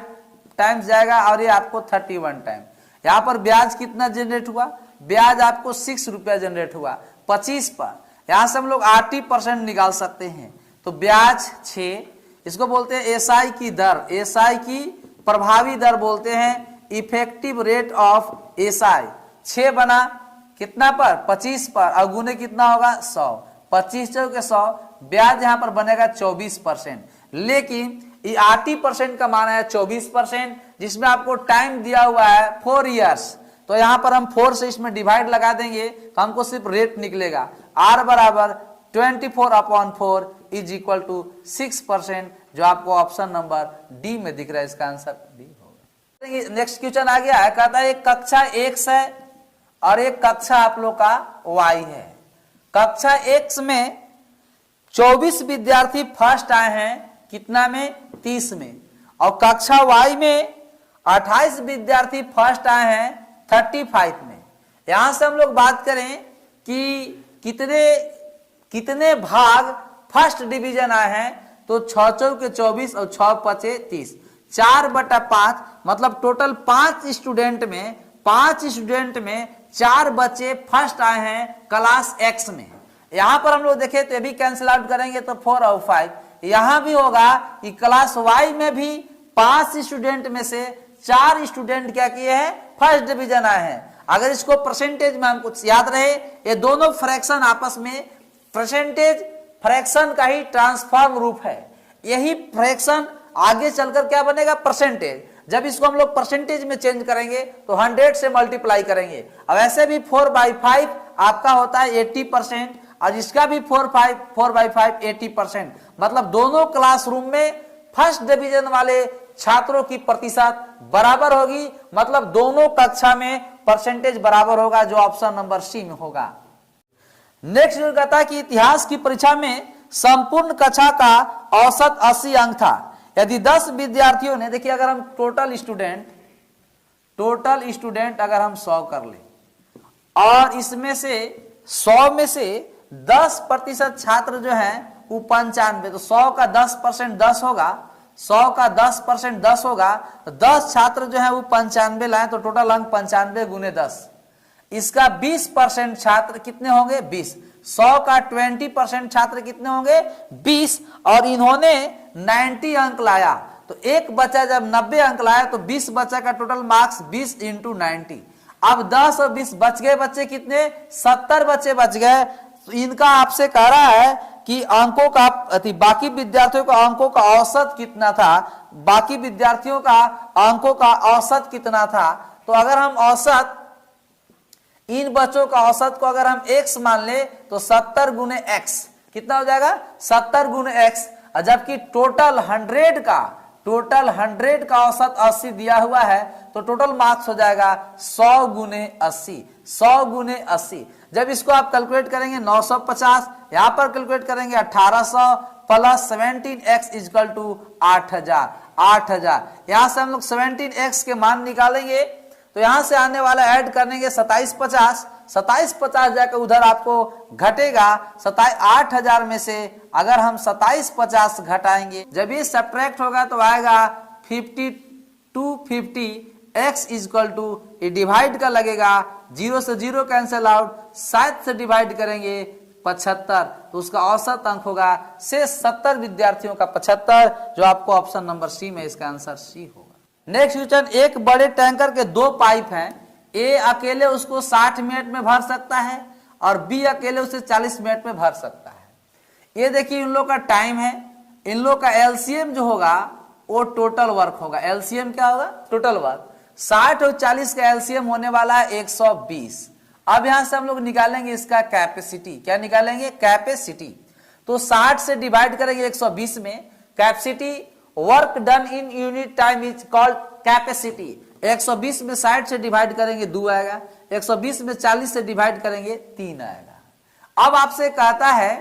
टाइम्स जाएगा और ये आपको 31 टाइम। यहाँ पर ब्याज कितना जनरेट हुआ, ब्याज आपको 6 रुपया जनरेट हुआ 25 पर। यहाँ से हम लोग 80% निकाल सकते हैं, तो ब्याज 6, इसको बोलते हैं एसआई की दर, एसआई की प्रभावी दर बोलते हैं, इफेक्टिव रेट ऑफ एसआई। 6 बना कितना पर, 25 पर, और गुने कितना होगा 100, 25 के 100, ब्याज यहाँ पर बनेगा 24%। लेकिन ये 80% का माना है 24%, जिसमें आपको टाइम दिया हुआ है 4 इयर्स, तो यहाँ पर हम 4 से इसमें डिवाइड लगा देंगे तो हमको सिर्फ रेट निकलेगा। R बराबर 24/4 इज इक्वल टू 6%, जो आपको ऑप्शन नंबर डी में दिख रहा है। इसका आंसर डी होगा। नेक्स्ट क्वेश्चन आ गया है, कहता है एक कक्षा X है और एक कक्षा आप लोग का Y है। कक्षा X में 24 विद्यार्थी फर्स्ट आए हैं, कितना में? 30 में। और कक्षा Y में 28 विद्यार्थी फर्स्ट आए हैं 35 में। यहां से हम लोग बात करें कि कितने भाग फर्स्ट डिवीजन आए हैं, तो 6 चौके 24 और 6 पचे 30, 4/5, मतलब टोटल 5 स्टूडेंट में 4 बच्चे फर्स्ट आए हैं क्लास X में। यहां पर हम लोग देखें तो ये भी कैंसिल आउट करेंगे तो 4 और 5। यहां भी होगा कि क्लास Y में भी 5 स्टूडेंट में से 4 स्टूडेंट क्या किए हैं? फर्स्ट डिवीजन आए हैं। अगर इसको परसेंटेज में हमको याद रहे, ये दोनों फ्रैक्शन आपस में परसेंटेज फ्रैक्शन का ही ट्रांसफॉर्म रूप है। यही फ्रैक्शन आगे चलकर क्या बनेगा? परसेंटेज। जब इसको हम लोग परसेंटेज में चेंज करेंगे तो 100 से मल्टीप्लाई करेंगे। अब ऐसे भी 4/5 आपका होता है 80%, और इसका भी 4/5 80%। मतलब दोनों क्लासरूम में फर्स्ट डिवीजन वाले छात्रों की प्रतिशत बराबर होगी, मतलब दोनों कक्षा में परसेंटेज बराबर होगा, जो ऑप्शन नंबर सी में होगा। नेक्स्ट कहता है कि इतिहास की परीक्षा में संपूर्ण कक्षा का औसत 80 अंक था। यदि 10 विद्यार्थियों ने, देखिए अगर हम टोटल स्टूडेंट अगर हम 100 कर ले और इसमें से 100 में से 10% छात्र जो है वो 95, तो 100 का 10% 10 होगा, 100 का 10% 10 होगा, तो 10 छात्र जो है वो 95 लाए, तो टोटल अंक 95 गुने 10। इसका 20% छात्र कितने होंगे? 20। 100 का 20% छात्र कितने होंगे? 20। और इन्होंने 90 अंक लाया, तो एक बच्चा जब 90 अंक लाया तो 20 बच्चा का टोटल मार्क्स 20 × 90। अब 10 और 20 बच गए बच्चे कितने? 70 बच्चे बच गए। तो इनका आपसे कह रहा है कि अंकों का, बाकी विद्यार्थियों का अंकों का औसत कितना था, बाकी विद्यार्थियों का अंकों का औसत कितना था। तो अगर हम औसत, इन बच्चों का औसत को अगर हम x मान ले तो 70 गुने x कितना हो जाएगा? 70 गुने x। जबकि टोटल 100 का औसत 80 दिया हुआ है, तो टोटल मार्क्स हो जाएगा 100 गुने 80। 100 गुने 80, जब इसको आप कैलकुलेट करेंगे 950, यहां पर कैलकुलेट करेंगे 1800 प्लस 17x इक्वल टू 8000। यहां से हम लोग 17x के मान निकालेंगे, तो यहां से आने वाला ऐड करेंगे 2750 जाकर उधर आपको घटेगा 8000 में से अगर हम 2750 घटाएंगे, जब ये सब्ट्रैक्ट होगा तो आएगा 5250 x इक्वल टू, ये डिवाइड का लगेगा, 0 से 0 कैंसिल आउट, 7 से डिवाइड करेंगे 75, तो उसका औसत अंक होगा से 70 विद्यार्थियों का 75, जो आपको ऑप्शन नंबर सी में इसका आंसर सी होगा। नेक्स्ट क्वेश्चन, एक बड़े टैंकर के 2 पाइप हैं, ए अकेले उसको 60 मिनट में भर सकता है और बी अकेले उसे 40 मिनट में भर सकता है। ये देखिए इन लोग का टाइम है, इन लोग का एलसीएम जो होगा वो टोटल वर्क होगा। एलसीएम क्या होगा? Total work. 60 और 40 का एलसीएम होने वाला है 120। अब यहां से हम लोग निकालेंगे इसका कैपेसिटी। क्या निकालेंगे? कैपेसिटी। तो 60 से डिवाइड करेंगे 120 में, capacity work done in unit time is called capacity. 120 में 60 से डिवाइड करेंगे 2 आएगा, 120 में 40 से डिवाइड करेंगे 3 आएगा। अब आपसे कहता है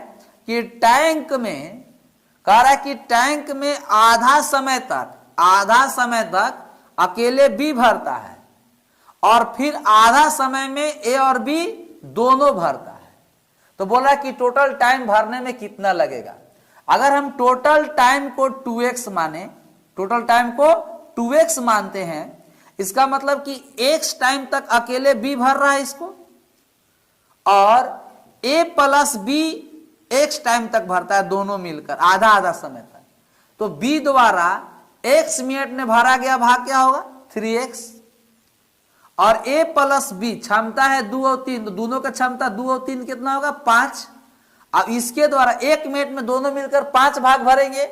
कि टैंक में, कह रहा है कि टैंक में आधा समय तक अकेले बी भरता है और फिर आधा समय में ए और बी दोनों भरता है। तो बोला कि टोटल टाइम भरने में कितना लगेगा। अगर हम टोटल टाइम को 2x मानते हैं, इसका मतलब कि x टाइम तक अकेले b भर रहा है इसको, और a plus b x time तक भरता है, दोनों मिलकर आधा समय तक। तो b द्वारा x मिनट में भरा गया भाग क्या होगा? 3x। और a प्लस b क्षमता है 2 और 3, तो दोनों का क्षमता 2 और 3 कितना होगा? 5। अब इसके द्वारा 1 मिनट में दोनों मिलकर 5 भाग भरेंगे,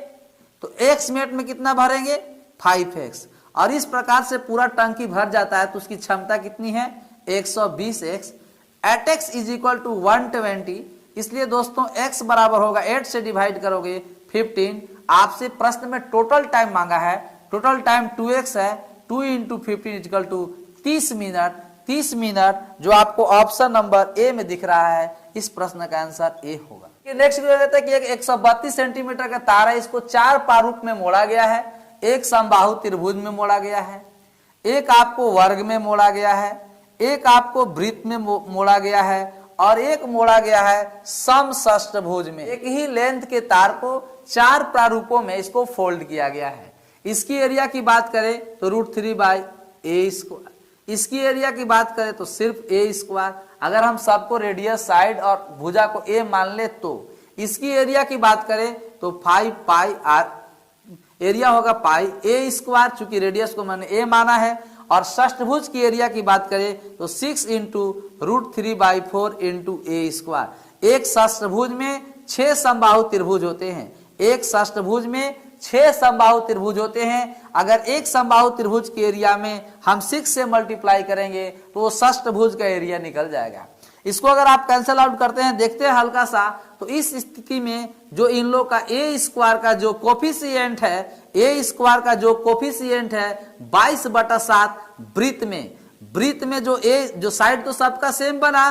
तो x मिनट में कितना भरेंगे? 5x। और इस प्रकार से पूरा टंकी भर जाता है, तो उसकी क्षमता कितनी है? 120x at x is equal to 120। इसलिए दोस्तों x बराबर होगा 8 से डिवाइड करोगे 15। आपसे प्रश्न में टोटल टाइम मांगा है, टोटल टाइम 2x है, 2 into 15 equal to 30 minute. 30 minute जो आपको ऑप्शन नंबर ए में दिख रहा है, इस प्रश्न का आंसर ए होगा। नेक्स्ट कहता है कि एक 132 सेंटीमीटर का तार है, इसको 4 प्रारूप में मोड़ा गया है। एक समबाहु त्रिभुज में मोड़ा गया है, एक आपको वर्ग में मोड़ा गया है, एक आपको वृत्त में मोड़ा गया है और एक मोड़ा गया है समषष्ठभुज में। एक ही लेंथ के तार को 4 प्रारूपों में इसको फोल्ड किया गया है। इसकी एरिया की बात करें तो √3/a²। इसकी एरिया की बात करें तो सिर्फ a²। अगर हम सबको रेडियस, साइड और भुजा को a मान ले तो इसकी एरिया की बात करें तो 5πr एरिया होगा πa², चूंकि रेडियस को मैंने a माना है। और षष्ठभुज की एरिया की बात करें तो 6 इंटू √3/4 इंटू a²। एक षष्ठभुज में 6 समबाहु त्रिभुज होते हैं, एक षष्ठभुज में 6 समबाहु त्रिभुज होते हैं। अगर एक समबाहु त्रिभुज के एरिया में हम 6 से मल्टीप्लाई करेंगे तो वो षष्ठभुज का एरिया निकल जाएगा। इसको अगर आप कैंसिल आउट करते हैं, देखते हैं हल्का सा, तो इस स्थिति में जो इन लोग का a² का जो कोफिशिएंट है, a² का जो कोफिशिएंट है 22/7 वृत्त में जो जो साइड तो सबका सेम बना,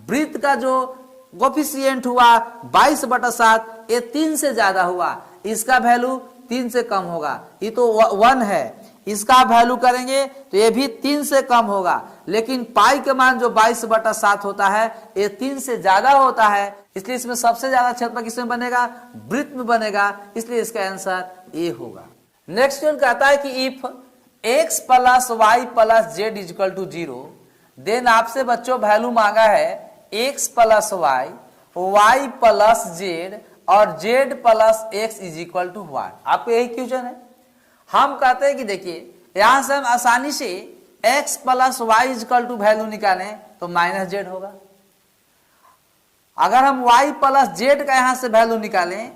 वृत्त का जो कोफिशिएंट हुआ 22/7, ये 3 से ज्यादा हुआ, इसका वैल्यू 3 से कम होगा। ये तो 1 है, इसका वैल्यू करेंगे तो ये भी 3 से कम होगा। लेकिन पाई के मान जो 22/7 होता है, ये 3 से ज्यादा होता है, इसलिए इसमें सबसे ज्यादा क्षेत्रफल किसमें बनेगा? वृत्त में बनेगा, इसलिए इसका आंसर ए होगा। नेक्स्ट क्वेश्चन कहता है कि if x + y + z = 0, then आपसे बच्चों वैल्यू मांगा है x + y, y + z और z + x = 1। आपको यही क्वेश्चन है। हम कहते हैं कि देखिए यहां से हम आसानी से x + y = वैल्यू निकालें तो -z होगा। अगर हम y + z का यहां से वैल्यू निकालें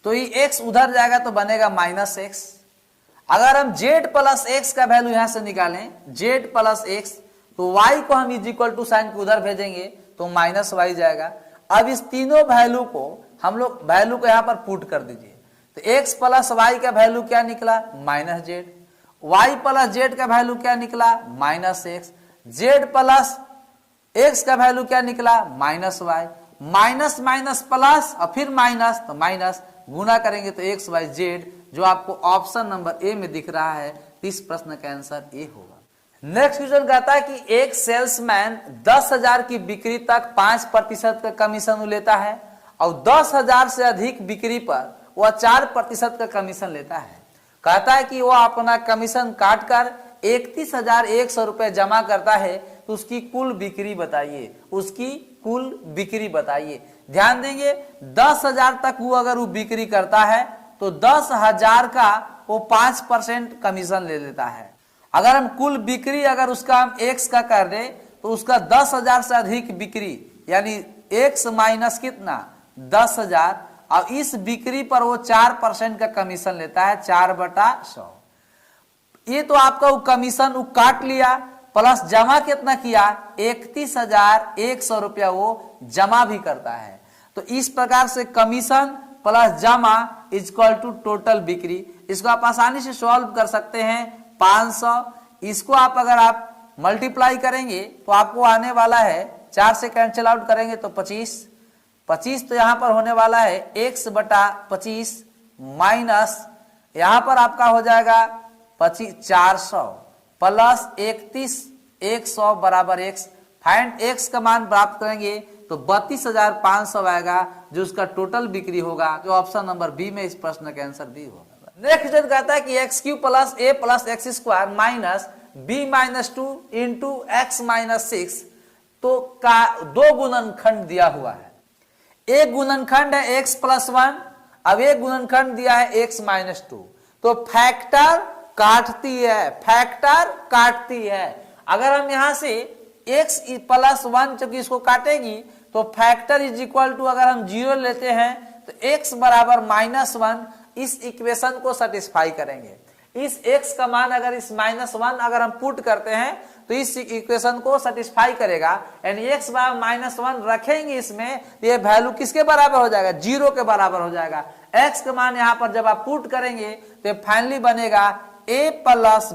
तो ये x उधर जाएगा तो बनेगा -x। अगर हम z + x का वैल्यू यहां से निकालें, z + x, तो y को हम = साइन को उधर भेजेंगे तो -y जाएगा। अब इस तीनों वैल्यू को हम लोग वैल्यू को यहां पर पुट कर दीजिए, तो x + y का वैल्यू क्या निकला? -z। y + z का वैल्यू क्या निकला? -x। z + x का वैल्यू क्या निकला? -y। माइनस माइनस प्लस और फिर माइनस, तो माइनस गुना करेंगे तो x/z, जो आपको ऑप्शन नंबर ए में दिख रहा है, इस प्रश्न का आंसर ए होगा। नेक्स्ट क्वेश्चन कहता है कि एक सेल्समैन 10,000 की बिक्री तक 5% का कमीशन लेता है और 10,000 से अधिक बिक्री पर वह 4% का कमीशन लेता है। कहता है कि वह अपना कमीशन काटकर 31,100 रुपए जमा करता है, तो उसकी कुल बिक्री बताइए, उसकी कुल बिक्री बताइए। ध्यान देंगे 10,000 तक वो अगर वो बिक्री करता है तो 10,000 का वो 5% कमीशन ले लेता है। अगर हम कुल बिक्री अगर उसका हम x का कर दें तो उसका 10,000 से अधिक बिक्री यानी x माइनस कितना 10,000, और इस बिक्री पर वो 4% का कमीशन लेता है, 4/100। ये तो आपका वो कमीशन वो काट लिया, प्लस जमा कितना किया 31,100 रुपया वो जमा भी करता है। तो इस प्रकार से कमीशन प्लस जमा इक्वल टू टोटल बिक्री। इसको आप आसानी से सॉल्व कर सकते हैं 500। इसको आप अगर आप मल्टीप्लाई करेंगे तो आपको आने वाला है 4 से कैंसिल आउट करेंगे तो 25 तो यहाँ पर होने वाला है x/25 माइनस यहाँ पर आपका हो जाएगा 400 प्लस 31,100 बराबर x। फाइंड x का मान प्राप्त करेंगे तो 32,500 आएगा, जो उसका टोटल बिक्री होगा, जो ऑप्शन नंबर बी में इस प्रश्न का आंसर बी होगा। नेक्स्ट क्वेश्चन कहता है कि x³ + a + x² minus b-2 into x-6 तो का 2 गुणनखंड दिया हुआ है। एक गुणनखंड है x + 1, अब एक गुणनखंड दिया है x-2, तो फैक्टर काटती है। अगर हम यहां से x + 1 चूंकि इसको काटेगी तो फैक्टर = अगर हम 0 लेते हैं तो x बराबर -1, इस इक्वेशन को सेटिस्फाई करेंगे। इस x का मान अगर इस -1 अगर हम पुट करते हैं तो इस इक्वेशन को सेटिस्फाई करेगा। यानी x बराबर -1 रखेंगे इसमें तो ये वैल्यू किसके बराबर हो जाएगा, 0 के बराबर हो जाएगा। x के मान यहाँ पर जब आप पुट करेंगे तो फाइनली बनेगा a plus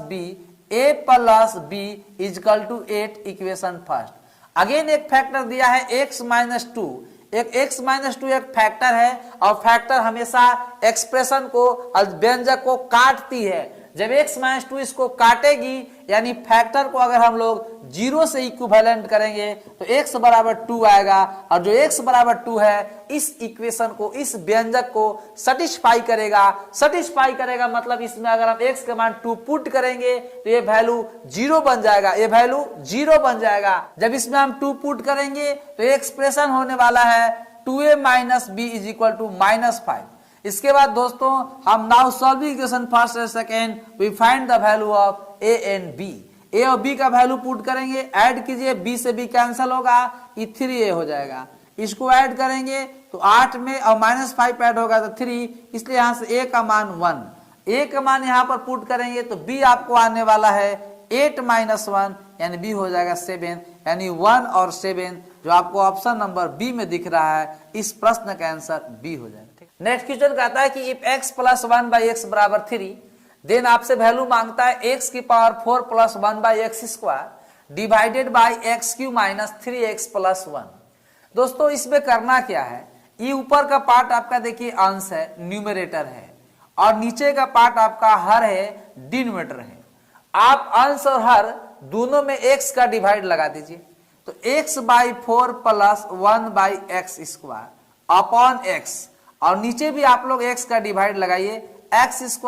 b is equal to 8, equation first. Again एक फैक्टर दिया है x -2, एक x -2 एक फैक्टर है और फैक्टर हमेशा एक्सप्रेशन को व्यंजक को काटती है। जब x -2 इसको काटेगी यानी फैक्टर को अगर हम लोग 0 से इक्विवेलेंट करेंगे तो x बराबर 2 आएगा और जो x बराबर 2 है इस इक्वेशन को, इस व्यंजक को सेटिस्फाई करेगा। मतलब इसमें अगर हम x के मान 2 पुट करेंगे तो ये वैल्यू 0 बन जाएगा, ये वैल्यू 0 बन जाएगा। जब इसमें हम 2 पुट करेंगे तो एक्सप्रेशन होने वाला है 2a - b = -5। इसके बाद दोस्तों हम now solving equation first and second, we find the value of a and b। a और b का वैल्यू पुट करेंगे, ऐड कीजिए, b से b कैंसिल होगा, ये 3a हो जाएगा। इसको ऐड करेंगे तो 8 में और -5 ऐड होगा तो 3, इसलिए यहाँ से a का मान 1। a का मान यहाँ पर पुट करेंगे तो b आपको आने वाला है 8 - 1 यानी b हो जाएगा 7, यानी 1 और 7 जो आपको ऑप्शन नंबर बी में दिख रहा है, इस प्रश्न का आंसर बी हो जाएगा। नेक्स्ट क्वेश्चन कहता है कि इफ x + 1/x बराबर 3, देन आपसे वैल्यू मांगता है x की power 4 + 1/x² divided by x³ - 3x + 1। दोस्तों इसमें करना क्या है, ये ऊपर का पार्ट आपका देखिए अंश है, न्यूमरेटर है, और नीचे का पार्ट आपका हर है, डिनोमिनेटर है। आप अंश और हर दोनों में x का डिवाइड लगा दीजिए तो x/4 + 1/x² अपॉन x, और नीचे भी आप लोग x का डिवाइड लगाइए, x² -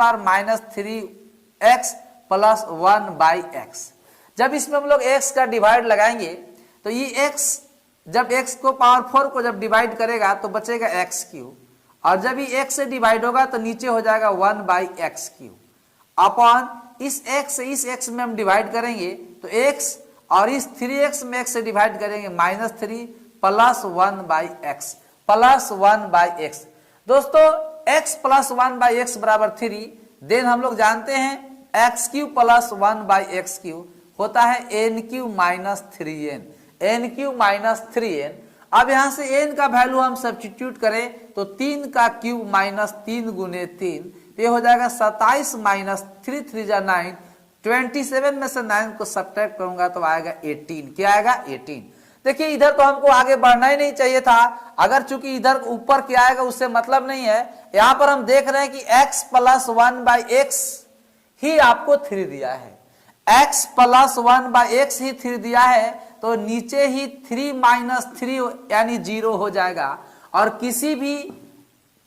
3x + 1/x। जब इसमें हम लोग x का डिवाइड लगाएंगे तो ये x जब x को पावर 4 को जब डिवाइड करेगा तो बचेगा x³ और जब ये x से डिवाइड होगा तो नीचे हो जाएगा 1/x³ अपॉन इस x से इस x में हम डिवाइड करेंगे तो x और इस 3x में x से डिवाइड करेंगे -3 + 1/x। दोस्तों x + 1/x बराबर 3, देन हम लोग जानते हैं x³ + 1/x³ होता है n³ - 3n, n³ - 3n। अब यहां से n का वैल्यू हम सब्स्टिट्यूट करें तो 3 का क्यूब -3 × 3 ये हो जाएगा 27 - 3 3 = 9, 27 में से 9 को सब्ट्रैक्ट करूंगा तो आएगा 18। क्या आएगा 18। देखिए इधर तो हमको आगे बढ़ना ही नहीं चाहिए था, अगर चूंकि इधर ऊपर क्या आएगा उससे मतलब नहीं है। यहां पर हम देख रहे हैं कि x + 1/x ही आपको 3 दिया है, x + 1/x ही 3 दिया है तो नीचे ही 3 - 3 यानी 0 हो जाएगा। और किसी भी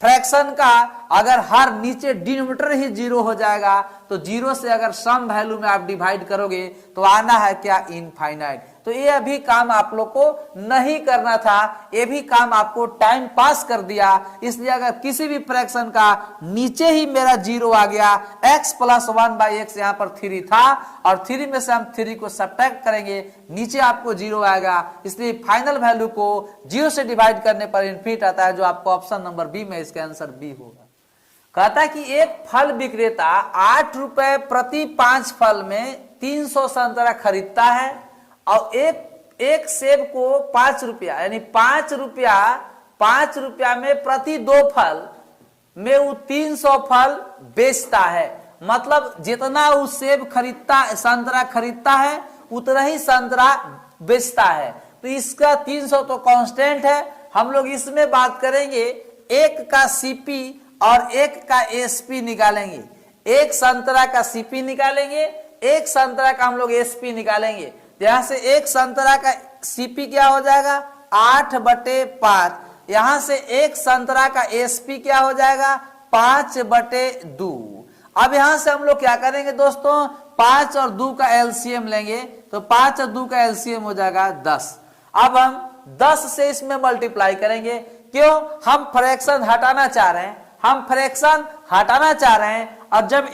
फ्रैक्शन का अगर हर नीचे डिनोमिनेटर ही 0 हो जाएगा तो 0 से अगर सम वैल्यू में आप डिवाइड करोगे तो आना है क्या, इनफाइनाइट। तो ये अभी काम आप लोग को नहीं करना था, ये भी काम आपको टाइम पास कर दिया। इसलिए अगर किसी भी फ्रैक्शन का नीचे ही मेरा 0 आ गया, x + 1/x यहाँ पर 3 था और 3 में से हम 3 को सब्ट्रैक्ट करेंगे, नीचे आपको 0 आएगा। इसलिए फाइनल वैल्यू को 0 से डिवाइड करने पर इनफिनिट आता है, जो आपको ऑप्शन नंबर बी में इसका आंसर बी होगा। कहता है कि एक फल विक्रेता 8 रुपए प्रति 5 फल में 300 संतरा खरीदता है और एक सेब को 5 रुपया यानी 5 रुपया में प्रति 2 फल में वो 300 फल बेचता है। मतलब जितना वो सेब संतरा खरीदता है उतना ही संतरा बेचता है। तो इसका 300 तो कांस्टेंट है। हम लोग इसमें बात करेंगे एक का सीपी और एक का एसपी निकालेंगे। एक संतरा का सीपी निकालेंगे, एक संतरा का हम लोग एसपी निकालेंगे। यहां से एक संतरा का सीपी क्या हो जाएगा 8/5। यहां से एक संतरा का एसपी क्या हो जाएगा 5/2। अब यहां से हम लोग क्या करेंगे दोस्तों, 5 और 2 का एलसीएम लेंगे तो 5 और 2 का एलसीएम हो जाएगा 10। अब हम 10 से इसमें मल्टीप्लाई करेंगे। क्यों, हम फ्रैक्शन हटाना चाह रहे हैं, और जब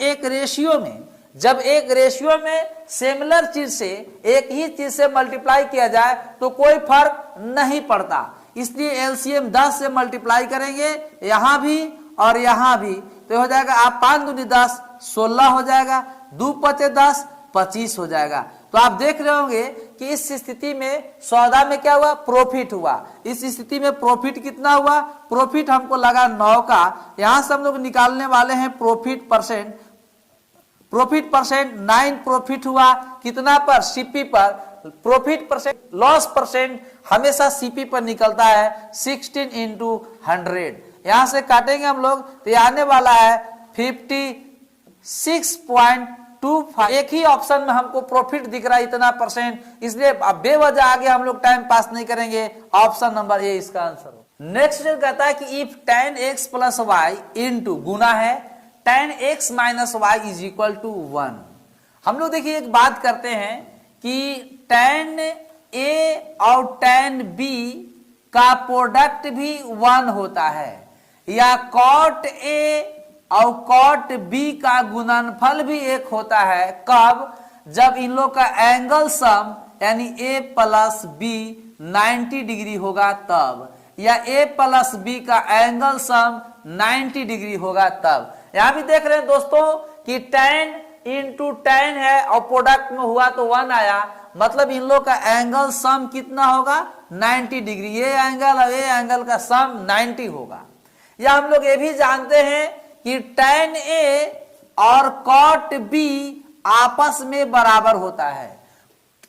एक रेशियो में सिमिलर चीज से एक ही चीज से मल्टीप्लाई किया जाए तो कोई फर्क नहीं पड़ता। इसलिए एलसीएम 10 से मल्टीप्लाई करेंगे, यहां भी और यहां भी, तो हो जाएगा आप 5 दूनी 10 16 हो जाएगा, 2 × 5 = 10 25 हो जाएगा। तो आप देख रहे होंगे कि इस स्थिति में सौदा में क्या हुआ, प्रॉफिट हुआ। इस स्थिति में प्रॉफिट कितना हुआ, प्रॉफिट हमको लगा 9 का। यहां से हम लोग निकालने वाले हैं profit percent. Profit percent 9 profit हुआ कितना पर, सीपी पर। प्रॉफिट परसेंट, लॉस परसेंट हमेशा सीपी पर निकलता है 16 इंटू 100। यहां से काटेंगे हम लोग तो ये आने वाला है 56.25। एक ही ऑप्शन में हमको प्रॉफिट दिख रहा है इतना परसेंट, इसलिए अब बेवजह आगे हम लोग टाइम पास नहीं करेंगे। ऑप्शन नंबर ए इसका आंसर हो। नेक्स्ट जो कहता है कि if tan x plus Y into गुना है tan x minus Y is equal to 1। हम लोग देखिए एक बात करते हैं कि tan a और tan b का प्रोडक्ट भी 1 होता है, या cot a और cot b का गुणनफल भी 1 होता है। कब, जब इन लोग का एंगल सम यानी a प्लस बी 90 डिग्री होगा तब, या a प्लस बी का एंगल सम 90 डिग्री होगा तब। यहां भी देख रहे हैं दोस्तों कि tan इंटू tan है और प्रोडक्ट में हुआ तो 1 आया, मतलब इन लोग का एंगल सम कितना होगा, 90 डिग्री। ये एंगल और ये एंगल का सम 90 होगा। या हम लोग ये भी जानते हैं कि tan a और cot b आपस में बराबर होता है।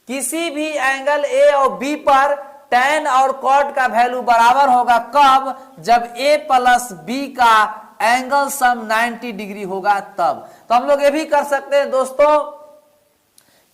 किसी भी एंगल a और b पर tan और cot का वैल्यू बराबर होगा। कब, जब a प्लस b का एंगल सम 90 डिग्री होगा तब। तो हम लोग ये भी कर सकते हैं दोस्तों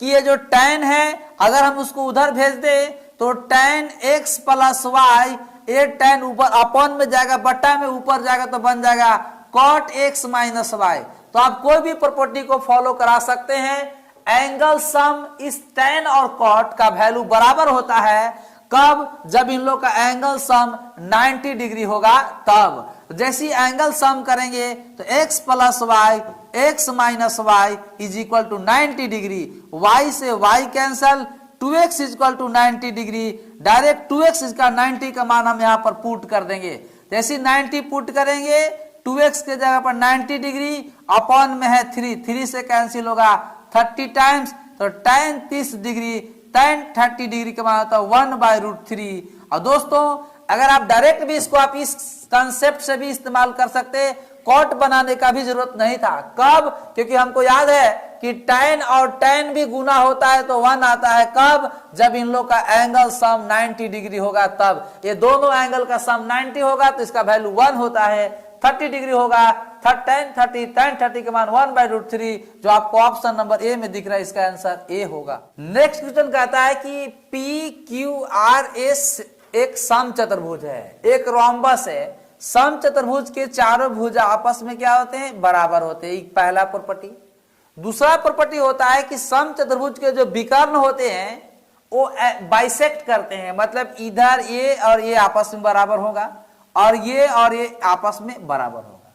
कि ये जो tan है अगर हम उसको उधर भेज दें तो tan x प्लस वाई, ये tan ऊपर अपॉन में जाएगा, बट्टा में ऊपर जाएगा तो बन जाएगा cot x माइनस वाई। तो आप कोई भी प्रॉपर्टी को फॉलो करा सकते हैं। एंगल सम इस tan और cot का वैल्यू बराबर होता है। कब, जब इन लोग का एंगल सम 90 डिग्री होगा तब। जैसे एंगल सम करेंगे तो x plus Y x minus Y is equal to 90 degree. y से y cancel, 2x is equal to 90 degree. Direct 2x इसका 90 का मान हम यहाँ पर पुट कर देंगे। जैसे 90 पुट करेंगे 2x के जगह पर 90 डिग्री, अपॉन में है 3 से कैंसिल होगा 30 टाइम्स, तो tan 30 डिग्री, tan 30 डिग्री का मान होता है 1/√3। और दोस्तों अगर आप डायरेक्ट भी इसको आप इस कंसेप्ट से भी इस्तेमाल कर सकते, कॉट बनाने का भी जरूरत नहीं था। कब, क्योंकि हमको याद है कि tan और tan भी गुना होता है तो 1 आता है। कब, जब इन लोग का एंगल सम 90 डिग्री होगा तब। ये दोनों एंगल का सम 90 होगा तो इसका वैल्यू 1 होता है। 30 डिग्री होगा tan 30 के मान 1/√3, जो आपको ऑप्शन नंबर ए में दिख रहा है, इसका आंसर ए होगा। नेक्स्ट क्वेश्चन कहता है कि PQRS एक सम चतुर्भुज है, एक रोम्बस है। सम चतुर्भुज के चारों भुजा आपस में क्या होते हैं, बराबर होते हैं। पहला प्रॉपर्टी। दूसरा प्रॉपर्टी होता है कि सम चतुर्भुज के जो विकर्ण होते हैं वो बाइसेक्ट करते हैं, मतलब इधर ये और ये आपस में बराबर होगा और ये आपस में बराबर होगा।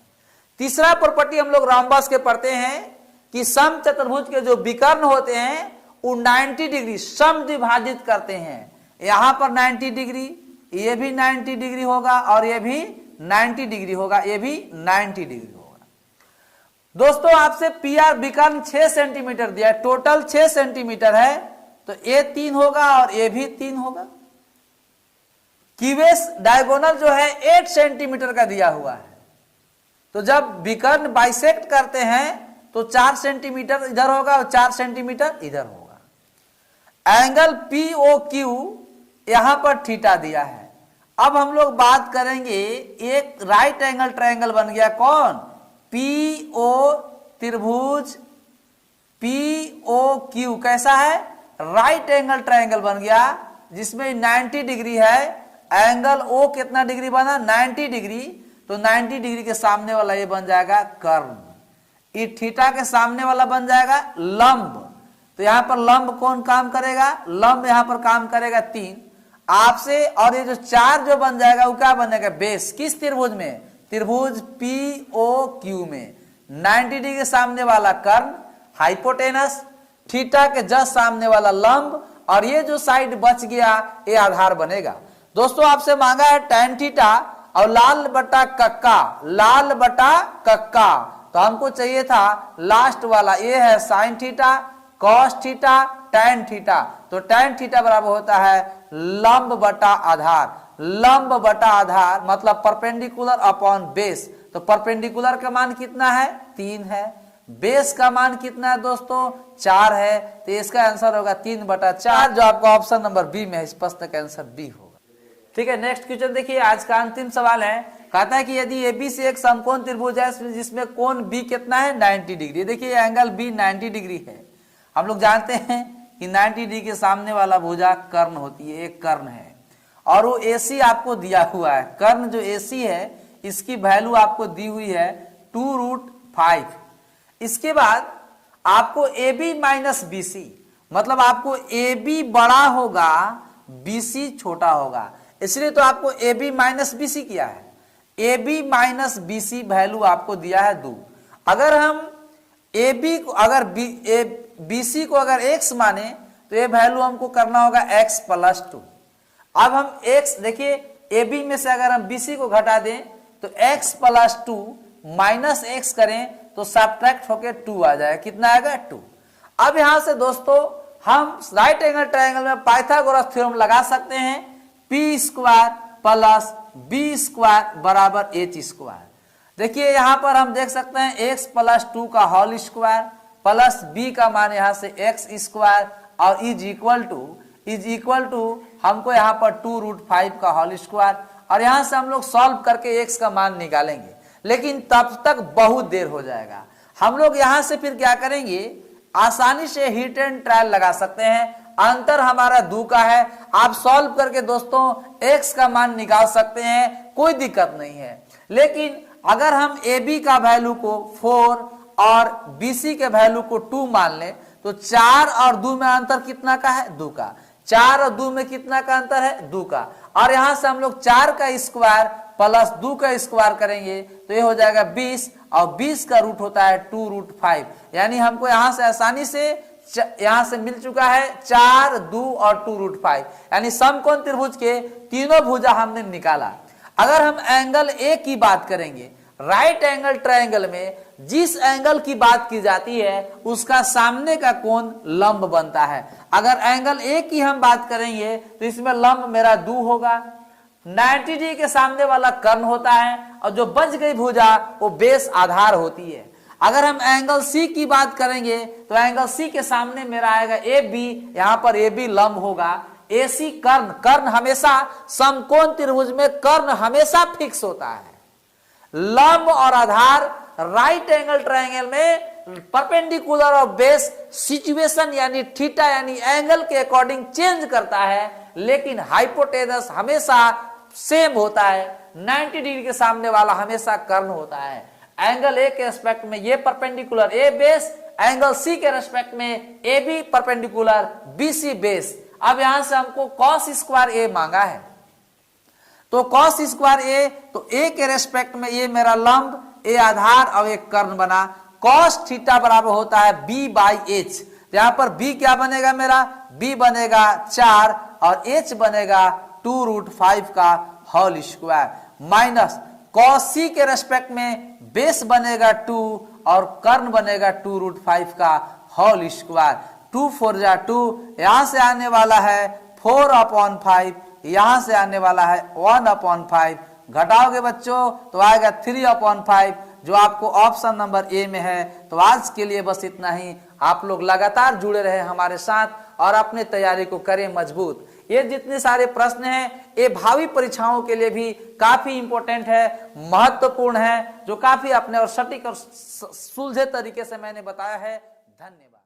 तीसरा प्रॉपर्टी हम लोग रोम्बस के पढ़ते हैं कि सम चतुर्भुज के जो विकर्ण होते हैं वो 90 डिग्री समद्विभाजित करते हैं। यहां पर 90 डिग्री, ये भी 90 डिग्री होगा और ये भी 90 डिग्री होगा, ये भी 90 डिग्री होगा। दोस्तों आपसे PR विकर्ण 6 सेंटीमीटर दिया है, टोटल 6 सेंटीमीटर है, तो ये 3 होगा और ये भी 3 होगा। क्यूएस डायगोनल जो है 8 सेंटीमीटर का दिया हुआ है, तो जब विकर्ण बाइसेक्ट करते हैं तो 4 सेंटीमीटर इधर होगा और 4 सेंटीमीटर इधर होगा। एंगल POQ यहां पर थीटा दिया है। अब हम लोग बात करेंगे, एक राइट एंगल ट्रायंगल बन गया, कौन, PO त्रिभुज POQ कैसा है, राइट एंगल ट्रायंगल बन गया जिसमें 90 डिग्री है। एंगल O कितना डिग्री बना, 90 डिग्री, तो 90 डिग्री के सामने वाला ये बन जाएगा कर्ण, ये थीटा के सामने वाला बन जाएगा लंब। तो यहां पर लंब कौन काम करेगा, लंब यहां पर काम करेगा 3 आपसे, और ये जो 4 जो बन जाएगा वो क्या बनेगा, बेस। किस त्रिभुज में, त्रिभुज POQ में 90 डिग्री के सामने वाला कर्ण, हाइपोटेनस, थीटा के जस्ट सामने वाला लंब, और ये जो साइड बच गया ये आधार बनेगा। दोस्तों आपसे मांगा है tan थीटा और लाल बटा कक्का, लाल बटा कक्का, तो हमको चाहिए था लास्ट वाला, ये है sin theta cos theta tan theta, तो tan थीटा बराबर होता है लंब बटा आधार। लंब बटा आधार मतलब परपेंडिकुलर अपॉन बेस, तो परपेंडिकुलर का मान कितना है 3 है, बेस का मान कितना है दोस्तों 4 है, तो इसका आंसर होगा 3/4 जो आपका ऑप्शन नंबर बी में है, स्पष्ट का आंसर बी होगा। ठीक है, नेक्स्ट क्वेश्चन देखिए, आज का अंतिम सवाल है। कहता है कि यदि AB से एक समकोण त्रिभुज है जिसमें कोण B कितना है 90 डिग्री। देखिए एंगल B 90 डिग्री है। हम लोग जानते हैं कि 90 डिग्री के सामने वाला भुजा कर्ण होती है, एक कर्ण है, और वो AC आपको दिया हुआ है। कर्ण जो AC है इसकी वैल्यू आपको दी हुई है 2√5। इसके बाद आपको AB माइनस BC, मतलब आपको AB बड़ा होगा BC छोटा होगा, इसलिए तो आपको AB माइनस BC किया है। AB माइनस BC वैल्यू आपको दिया है 2। अगर हम AB को अगर BC को अगर x माने तो ये वैल्यू हमको करना होगा x + 2। अब हम x देखिए AB में से अगर हम BC को घटा दें तो x + 2 माइनस x करें तो सब्ट्रैक्ट होकर 2 आ जाएगा। कितना आएगा 2। अब यहां से दोस्तों हम राइट एंगल ट्रायंगल में पाइथागोरस थ्योरम लगा सकते हैं, p² + b² बराबर h²। देखिए यहां पर हम देख सकते हैं x + 2 का होल स्क्वायर प्लस b का मान यहां से x² और इज इक्वल टू हमको यहां पर 2√5 का होल स्क्वायर, और यहां से हम लोग सॉल्व करके x का मान निकालेंगे, लेकिन तब तक बहुत देर हो जाएगा। हम लोग यहां से फिर क्या करेंगे, आसानी से हिट एंड ट्रायल लगा सकते हैं। अंतर हमारा 2 का है, आप सॉल्व करके दोस्तों x का मान निकाल सकते हैं, कोई दिक्कत नहीं है। लेकिन अगर हम AB का वैल्यू को 4 और BC के वैल्यू को 2 मान लें तो 4 और 2 में अंतर कितना का है 2 का। 4 और 2 में कितना का अंतर है 2 का, और यहां से हम लोग 4 का स्क्वायर प्लस 2 का स्क्वायर करेंगे तो ये हो जाएगा 20, और 20 का रूट होता है 2√5। यानी हमको यहां से आसानी से यहां से मिल चुका है 4, 2 और 2√5, यानी समकोण त्रिभुज के तीनों भुजा हमने निकाला। अगर हम एंगल ए की बात करेंगे, राइट एंगल ट्रायंगल में जिस एंगल की बात की जाती है उसका सामने का कोण लंब बनता है। अगर एंगल ए की हम बात करेंगे तो इसमें लंब मेरा 2 होगा। 90 डिग्री के सामने वाला कर्ण होता है, और जो बच गई भुजा वो बेस आधार होती है। अगर हम एंगल सी की बात करेंगे तो एंगल सी के सामने मेरा आएगा AB, यहां पर AB लंब होगा। AC कर्ण, कर्ण हमेशा समकोण त्रिभुज में कर्ण हमेशा फिक्स होता है। लंब और आधार राइट एंगल ट्रायंगल में परपेंडिकुलर और बेस सिचुएशन यानी थीटा यानी एंगल के अकॉर्डिंग चेंज करता है, लेकिन हाइपोटेनस हमेशा सेम होता है। 90 डिग्री के सामने वाला हमेशा कर्ण होता है। एंगल ए के रेस्पेक्ट में ये perpendicular A base, angle C के रेस्पेक्ट में A B perpendicular BC base. अब यहां से हमको cos² A मांगा है, तो cos² A, तो A के रेस्पेक्ट में ये मेरा लंब, A आधार और एक कर्ण बना। cos थीटा बराबर होता है B/h। यहां पर B क्या बनेगा मेरा, B बनेगा 4 और H बनेगा 2√5 का whole square, minus cos C के रेस्पेक्ट में बेस बनेगा 2 और कर्ण बनेगा 2√5 का होल स्क्वायर। 2 4 जा 2, यहां से आने वाला है 4/5, यहां से आने वाला है 1/5। घटाओगे बच्चों तो आएगा 3/5, जो आपको ऑप्शन नंबर ए में है। तो आज के लिए बस इतना ही। आप लोग लगातार जुड़े रहे हमारे साथ और अपने तैयारी को करें मजबूत। ये जितने सारे प्रश्न हैं ये भावी परीक्षाओं के लिए भी काफी इंपॉर्टेंट है, महत्वपूर्ण है, जो काफी अपने और सटीक और सुलझे तरीके से मैंने बताया है। धन्यवाद।